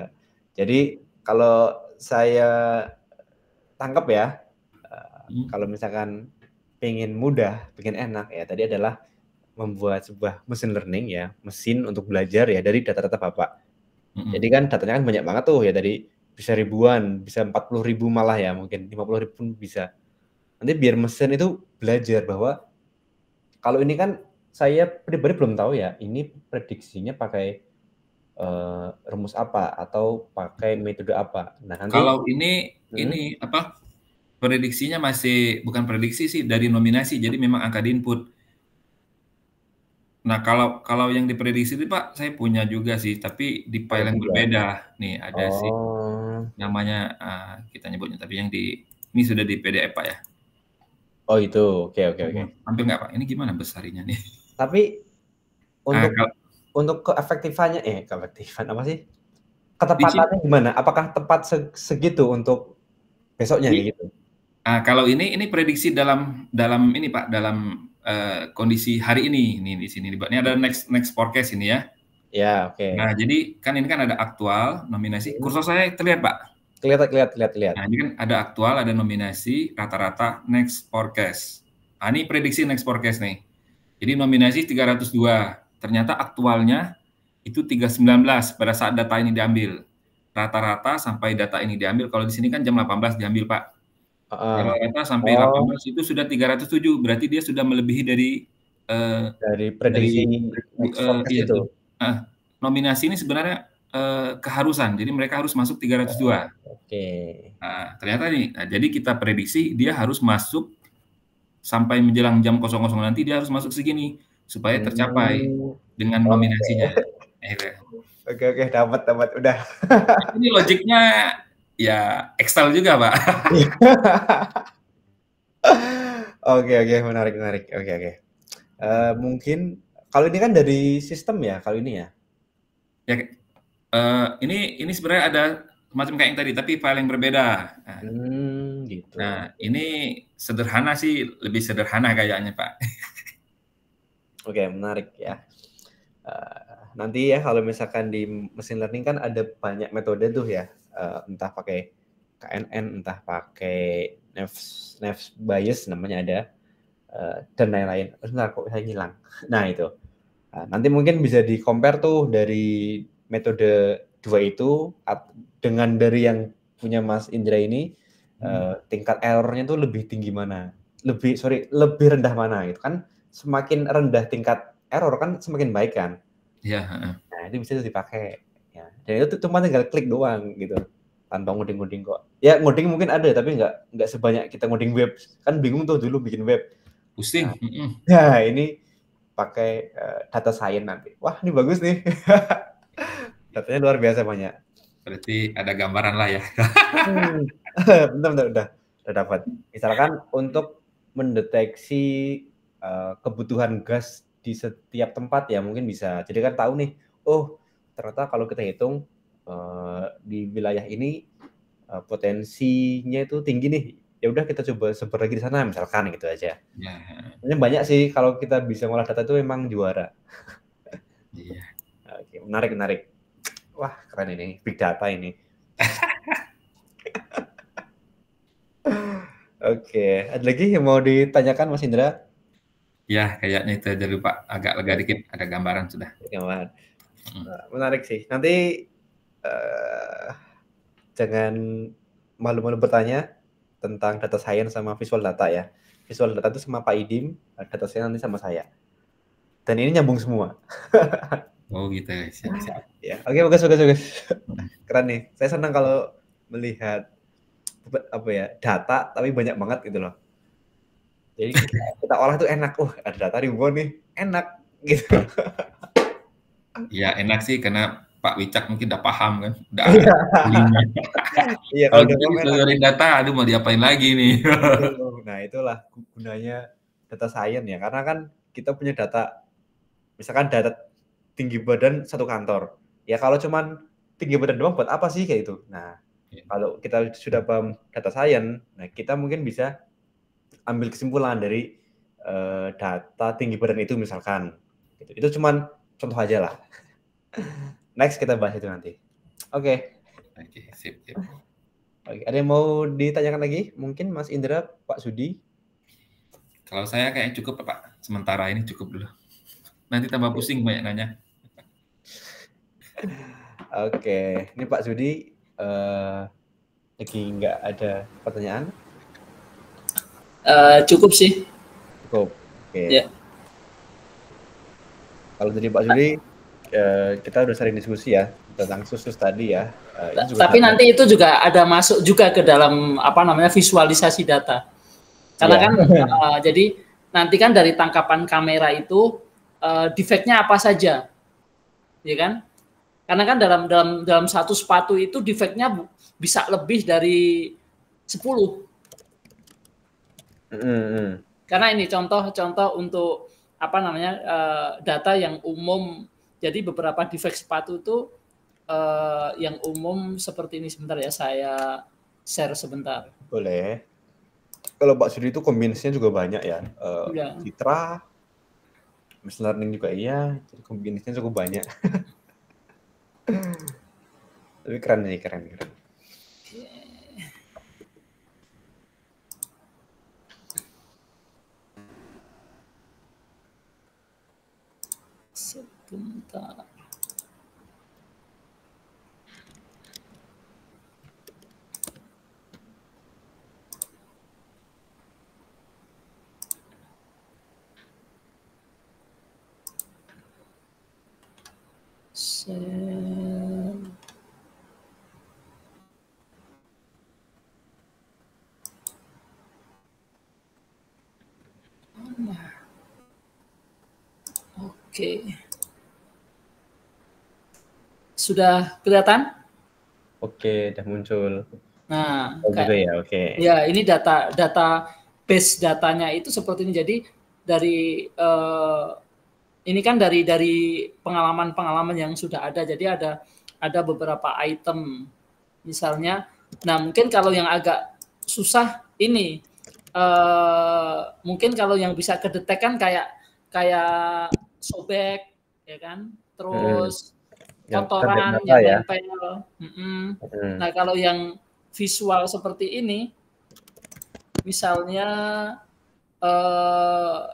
Jadi kalau saya tangkap ya, kalau misalkan pengen mudah, pengen enak ya, tadi adalah membuat sebuah mesin learning ya, mesin untuk belajar ya dari data-data Bapak. Jadi kan datanya kan banyak banget tuh ya, dari bisa ribuan, bisa 40.000 malah ya, mungkin 50.000 pun bisa. Nanti biar mesin itu belajar bahwa kalau ini kan saya pribadi belum tahu ya, ini prediksinya pakai rumus apa atau pakai metode apa. Nah, nanti kalau ini apa? Prediksinya masih bukan prediksi sih, dari nominasi, jadi memang angka di input. Nah, kalau yang diprediksi itu Pak, saya punya juga sih, tapi di file yang berbeda. Nih ada sih namanya kita nyebutnya, tapi yang ini sudah di PDF Pak ya. Oh itu, oke. Hampir nggak Pak? Ini gimana besarnya nih? Tapi untuk keefektifan apa sih? Ketepatannya gimana? Apakah tepat segitu untuk besoknya gitu? Kalau ini prediksi dalam ini Pak, dalam kondisi hari ini. Nih di sini Pak. Ini ada next forecast ini ya. Ya, oke. Nah, jadi kan ini kan ada aktual, nominasi. Kursor saya terlihat Pak? Lihat. Nah, ini kan ada aktual, ada nominasi, rata-rata next forecast. Ini prediksi next forecast nih. Jadi nominasi 302. Ternyata aktualnya itu 319 pada saat data ini diambil. Rata-rata sampai data ini diambil, kalau di sini kan jam 18 diambil Pak. Rata-rata sampai 18 itu sudah 307. Berarti dia sudah melebihi dari prediksi itu. Nominasi ini sebenarnya keharusan. Jadi mereka harus masuk 302. Oke. Nah, ternyata nih, jadi kita prediksi dia harus masuk sampai menjelang jam 00 nanti, dia harus masuk segini supaya tercapai dengan nominasinya. Oke, dapat udah. Ini logiknya ya Excel juga, Pak. Oke, menarik. Oke. Mungkin kalau ini kan dari sistem ya, kalau ini ya. Ya, ini sebenarnya ada semacam kayak yang tadi, tapi file yang berbeda. Gitu. Nah, ini sederhana sih, lebih sederhana kayaknya, Pak. Oke, menarik ya. Nanti ya kalau misalkan di machine learning kan ada banyak metode tuh ya, entah pakai KNN, entah pakai Naive Bayes namanya ada, dan lain-lain. Sebentar kok saya hilang. Nah itu. Nanti mungkin bisa di compare tuh dari metode 2 itu dengan dari yang punya Mas Indra ini, tingkat errornya tuh lebih tinggi mana, lebih rendah mana gitu kan. Semakin rendah tingkat error kan semakin baik kan. Iya. Nah itu bisa dipakai ya, dan itu cuma tinggal klik doang gitu tanpa ngoding kok. Ya ngoding mungkin ada tapi nggak sebanyak kita ngoding web, kan bingung tuh dulu bikin web. Pusing. Nah ini pakai data science nanti, wah ini bagus nih. Datanya luar biasa banyak. Berarti ada gambaran lah ya. Bentar, udah dapat. Misalkan untuk mendeteksi kebutuhan gas di setiap tempat ya mungkin bisa. Jadi kan tahu nih, oh ternyata kalau kita hitung di wilayah ini potensinya itu tinggi nih. Ya udah kita coba sebar lagi di sana misalkan gitu aja. Ya. Ini banyak sih kalau kita bisa ngolah data itu memang juara. Iya. Oke, menarik. Wah, keren ini, big data ini. Oke, ada lagi yang mau ditanyakan Mas Indra? Ya, kayaknya itu aja dulu Pak. Agak lega dikit, ada gambaran sudah. Gambaran. Menarik sih. Nanti jangan malu-malu bertanya tentang data science sama visual data ya. Visual data itu sama Pak Idim, data science nanti sama saya. Dan ini nyambung semua. Oh gitu ya, siap. Ya, oke, bagus. Keren nih. Saya senang kalau melihat data tapi banyak banget gitu loh. Jadi kita olah tuh enak. Ada data ribuan nih, enak gitu. Ya enak sih karena Pak Wicak mungkin udah paham kan, udah Iya, kalau kita bisa data, aduh mau diapain lagi nih. Nah itulah gunanya data science ya, karena kan kita punya data, misalkan data tinggi badan satu kantor, ya kalau cuman tinggi badan doang buat apa sih kayak itu. Nah kalau kita sudah paham data science, nah kita mungkin bisa ambil kesimpulan dari data tinggi badan itu misalkan. Itu cuman contoh aja lah. Next kita bahas itu nanti. Oke, sip. Oke, ada yang mau ditanyakan lagi? Mungkin Mas Indra, Pak Sudi? Kalau saya kayaknya cukup Pak. Sementara ini cukup dulu. Nanti tambah pusing banyak nanya. Oke, ini Pak Sudi lagi nggak ada pertanyaan? Cukup sih. Cukup. Oke. Ya. Kalau dari Pak Sudi, kita udah sering diskusi ya tentang susus tadi ya. Tapi nanti itu juga ada masuk juga ke dalam visualisasi data. Karena kan jadi nanti kan dari tangkapan kamera itu defeknya apa saja, ya kan? Karena kan dalam satu sepatu itu defeknya bisa lebih dari 10. Karena ini contoh untuk data yang umum. Jadi beberapa defek sepatu itu yang umum seperti ini. Sebentar ya, saya share sebentar. Boleh. Kalau Pak Sudi itu kombinasinya juga banyak ya. Citra, machine learning juga iya. Jadi kombinasinya cukup banyak. Tapi keren nih, keren. Sebentar. Oke. Sudah kelihatan? Oke, udah muncul. Nah, oke. Ya, ini data base datanya itu seperti ini. Jadi dari ini kan dari pengalaman yang sudah ada. Jadi ada beberapa item misalnya. Nah, mungkin kalau yang agak susah ini mungkin kalau yang bisa kedetek kan kayak sobek, ya kan? Terus kotoran yang nempel. Nah, kalau yang visual seperti ini, misalnya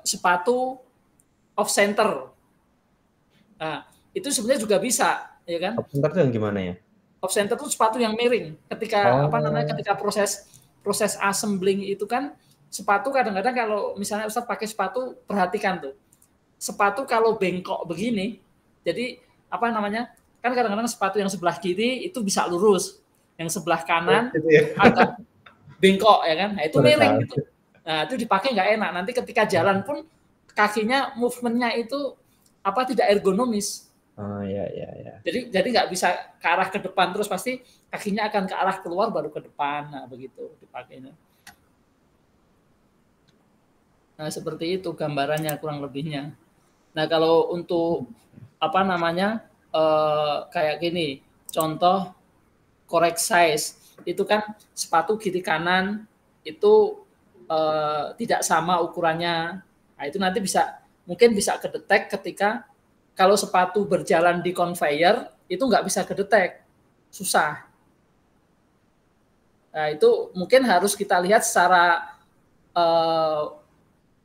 sepatu off center. Nah, itu sebenarnya juga bisa, ya kan? Off center itu yang gimana ya? Off center itu sepatu yang miring ketika ketika proses proses assembling itu kan sepatu kadang-kadang kalau misalnya Ustadz pakai sepatu, perhatikan tuh. Sepatu kalau bengkok begini, jadi apa namanya? Kan kadang-kadang sepatu yang sebelah kiri itu bisa lurus, yang sebelah kanan agak bengkok ya kan. Nah, itu miring gitu. Nah, itu dipakai nggak enak. Nanti ketika jalan pun kakinya movementnya itu apa tidak ergonomis. Oh ya. Jadi nggak bisa ke arah ke depan terus, pasti kakinya akan ke arah keluar baru ke depan. Nah, begitu dipakainya. Nah, seperti itu gambarannya kurang lebihnya. Nah, kalau untuk apa namanya kayak gini, contoh correct size itu kan sepatu kiri kanan itu tidak sama ukurannya. Nah, itu nanti mungkin bisa kedetek ketika kalau sepatu berjalan di conveyor itu nggak bisa kedetek, susah. Nah, itu mungkin harus kita lihat secara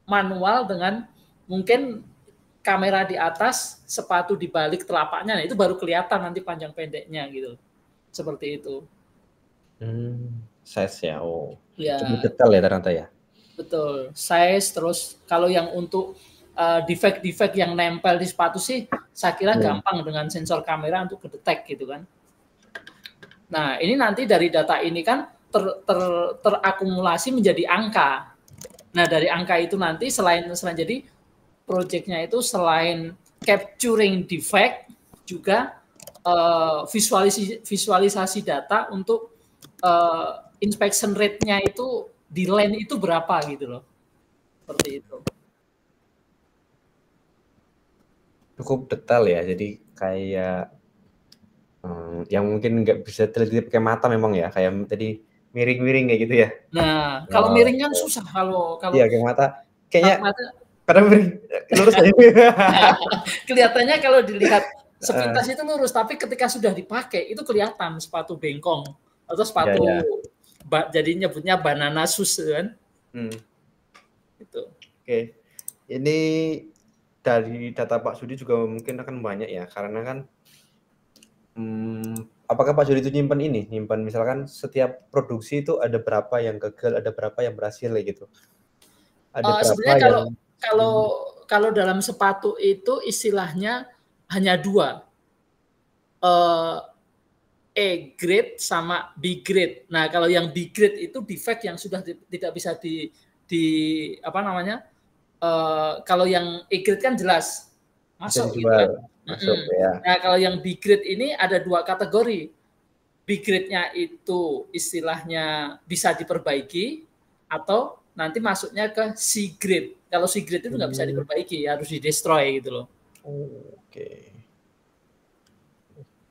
manual dengan mungkin kamera di atas, sepatu di balik telapaknya, nah itu baru kelihatan nanti panjang pendeknya gitu. Seperti itu. Size ya, ya. Cukup detail ya ternyata ya. Betul, size. Terus kalau yang untuk defect-defect yang nempel di sepatu sih, saya kira gampang dengan sensor kamera untuk kedetek gitu kan. Nah, ini nanti dari data ini kan terakumulasi menjadi angka. Nah, dari angka itu nanti selain jadi proyeknya itu selain capturing defect juga visualisasi data untuk inspection rate-nya itu di lane itu berapa gitu loh. Seperti itu. Cukup detail ya, jadi kayak yang mungkin nggak bisa terlihat pakai mata memang ya, kayak tadi miring-miring kayak gitu ya. Nah, kalau miring kan susah kalau iya, kayak mata kayaknya karena miring lurus aja. Kelihatannya kalau dilihat sepintas itu lurus, tapi ketika sudah dipakai itu kelihatan sepatu bengkong atau sepatu jadi nyebutnya banana shoes kan. Itu. Oke. Ini dari data Pak Sudi juga mungkin akan banyak ya, karena kan apakah Pak Sudi itu nyimpan misalkan setiap produksi itu ada berapa yang gagal, ada berapa yang berhasil gitu. Ada sebenarnya kalau dalam sepatu itu istilahnya hanya dua, A grade sama B grade. Nah, kalau yang B grade itu defect yang sudah tidak bisa di apa namanya? Kalau yang A grade kan jelas masuk gitu kan. Ya. Nah, kalau yang B grade ini ada dua kategori. B grade-nya itu istilahnya bisa diperbaiki atau nanti masuknya ke C grade. Kalau C grade itu nggak bisa diperbaiki, harus di-destroy gitu loh. Oke.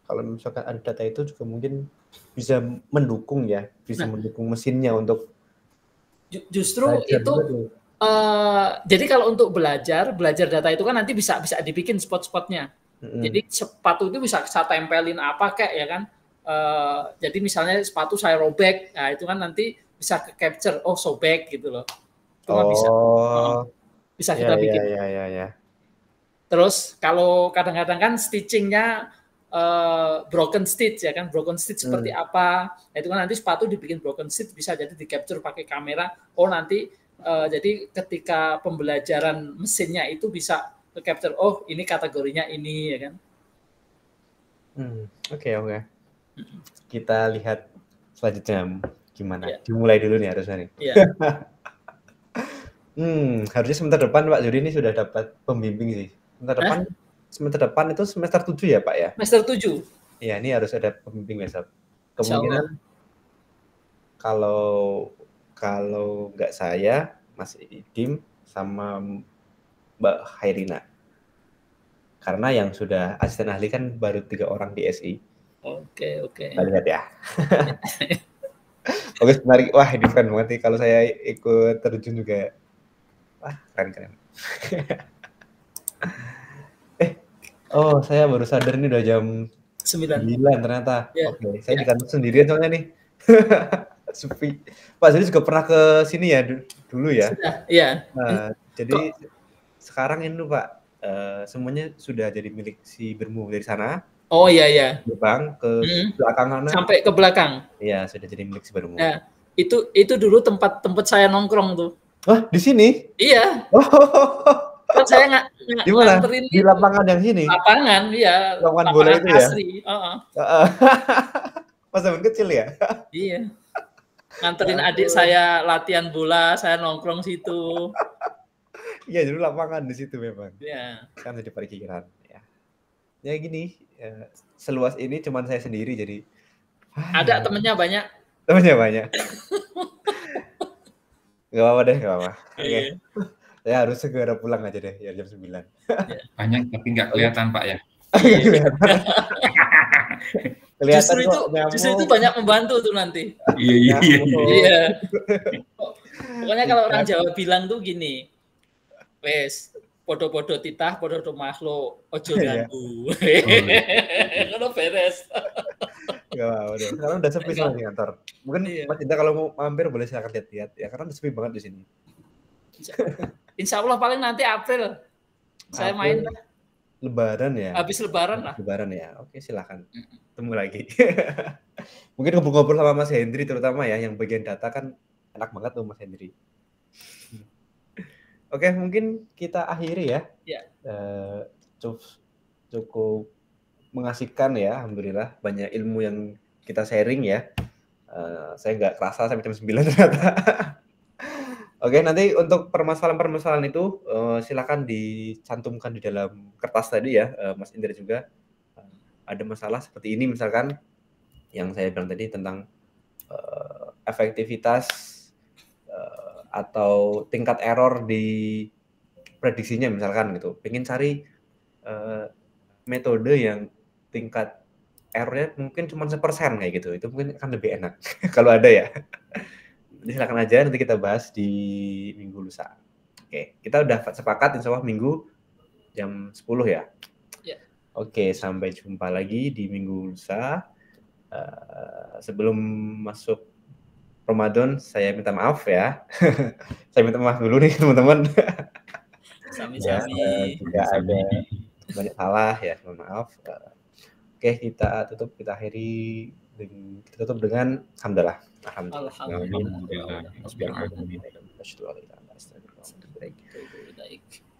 Kalau misalkan ada data itu juga mungkin bisa mendukung ya, bisa mendukung mesinnya untuk justru itu. Jadi kalau untuk belajar data itu kan nanti bisa dibikin spot-spotnya. Jadi sepatu itu bisa saya tempelin apa kayak ya kan. Jadi misalnya sepatu saya robek, nah itu kan nanti bisa ke capture, sobek gitu loh. Cuma bisa kita bikin. Ya. Terus kalau kadang-kadang kan stitchingnya broken stitch ya kan, broken stitch seperti apa? Nah, itu kan nanti sepatu dibikin broken stitch bisa jadi di capture pakai kamera. Nanti jadi ketika pembelajaran mesinnya itu bisa ke capture, ini kategorinya ini ya kan. Oke. Kita lihat selanjutnya gimana. Dimulai dulu nih harusnya nih. Harusnya semester depan Pak Juri ini sudah dapat pembimbing sih. Semester depan itu semester 7 ya Pak ya? Semester 7. Iya, ini harus ada pembimbing besok. Kemungkinan kalau nggak saya, Mas Idim sama Mbak Hairina. Karena yang sudah asisten ahli kan baru 3 orang di SI. Oke. Kita lihat ya. Oke, menarik. Wah, ini keren banget nih. Kalau saya ikut terjun juga. Wah, keren. Saya baru sadar nih udah jam 9 ternyata. Oke, saya di kantor sendirian soalnya nih. Sepi. Pak Zuri juga pernah ke sini ya dulu ya? Iya. Nah, jadi sekarang ini Pak, semuanya sudah jadi milik si Bermu dari sana. Iya. Gerbang ke belakang sana. Sampai ke belakang. Iya, sudah jadi milik si Bermu. Nah, Itu dulu tempat saya nongkrong tuh. Wah, di sini? Iya. Oh. Kan saya nganterin di lapangan yang sini. Lapangan, iya. Lapangan bola itu asri. Ya. Pas zaman kecil ya. Iya. Nganterin adik saya latihan bola, saya nongkrong situ. Iya, dulu lapangan di situ memang. Iya. Kan di parkiran ya. Ya gini, seluas ini cuman saya sendiri jadi. Ada temennya banyak. Temennya banyak. Gak apa-apa deh, gak apa-apa. Oke. Saya harus segera pulang aja deh, ya jam 9. Banyak tapi nggak kelihatan Pak ya. Kelihatan justru itu banyak membantu tuh nanti. Iya. Pokoknya kalau orang Jawa bilang tuh gini, wes podo-podo titah, podo-podo makhluk, ojo ganggu. Kalau beres. Gak apa-apa deh. Sekarang udah sepi soalnya di kantor. Mungkin Mas Indra kalau mau mampir boleh silakan lihat-lihat ya, karena udah sepi banget di sini. Insya Allah paling nanti April saya main lah. Lebaran ya. Habis Lebaran lah. Lebaran ya. Oke, silakan. Temu lagi. Mungkin ngobrol-ngobrol sama Mas Hendri terutama ya, yang bagian data kan enak banget tuh Mas Hendri. Oke, mungkin kita akhiri ya. Ya. Cukup mengasihkan ya, alhamdulillah banyak ilmu yang kita sharing ya. Saya nggak kerasa sampai jam 9 ternyata. Oke, nanti untuk permasalahan-permasalahan itu silakan dicantumkan di dalam kertas tadi ya, Mas Indra juga. Ada masalah seperti ini misalkan yang saya bilang tadi tentang efektivitas atau tingkat error di prediksinya misalkan gitu. Pengen cari metode yang tingkat errornya mungkin cuma 1% kayak gitu. Itu mungkin akan lebih enak kalau ada ya. Jadi silakan aja, nanti kita bahas di minggu lusa. Oke, kita udah sepakat insya Allah minggu jam 10 ya. Oke, sampai jumpa lagi di minggu lusa. Sebelum masuk Ramadan, saya minta maaf ya. Saya minta maaf dulu nih teman-teman. Sami-sami. Tidak ada banyak salah ya, mohon maaf. Oke, kita akhiri dengan alhamdulillah.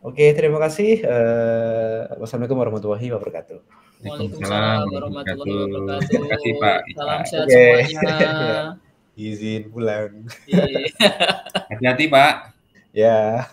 Oke, terima kasih. Wassalamualaikum warahmatullahi wabarakatuh. Waalaikumsalam warahmatullahi wabarakatuh. Terima kasih Pak. Salam sehat semuanya. Izin pulang. Hati-hati Pak. Ya.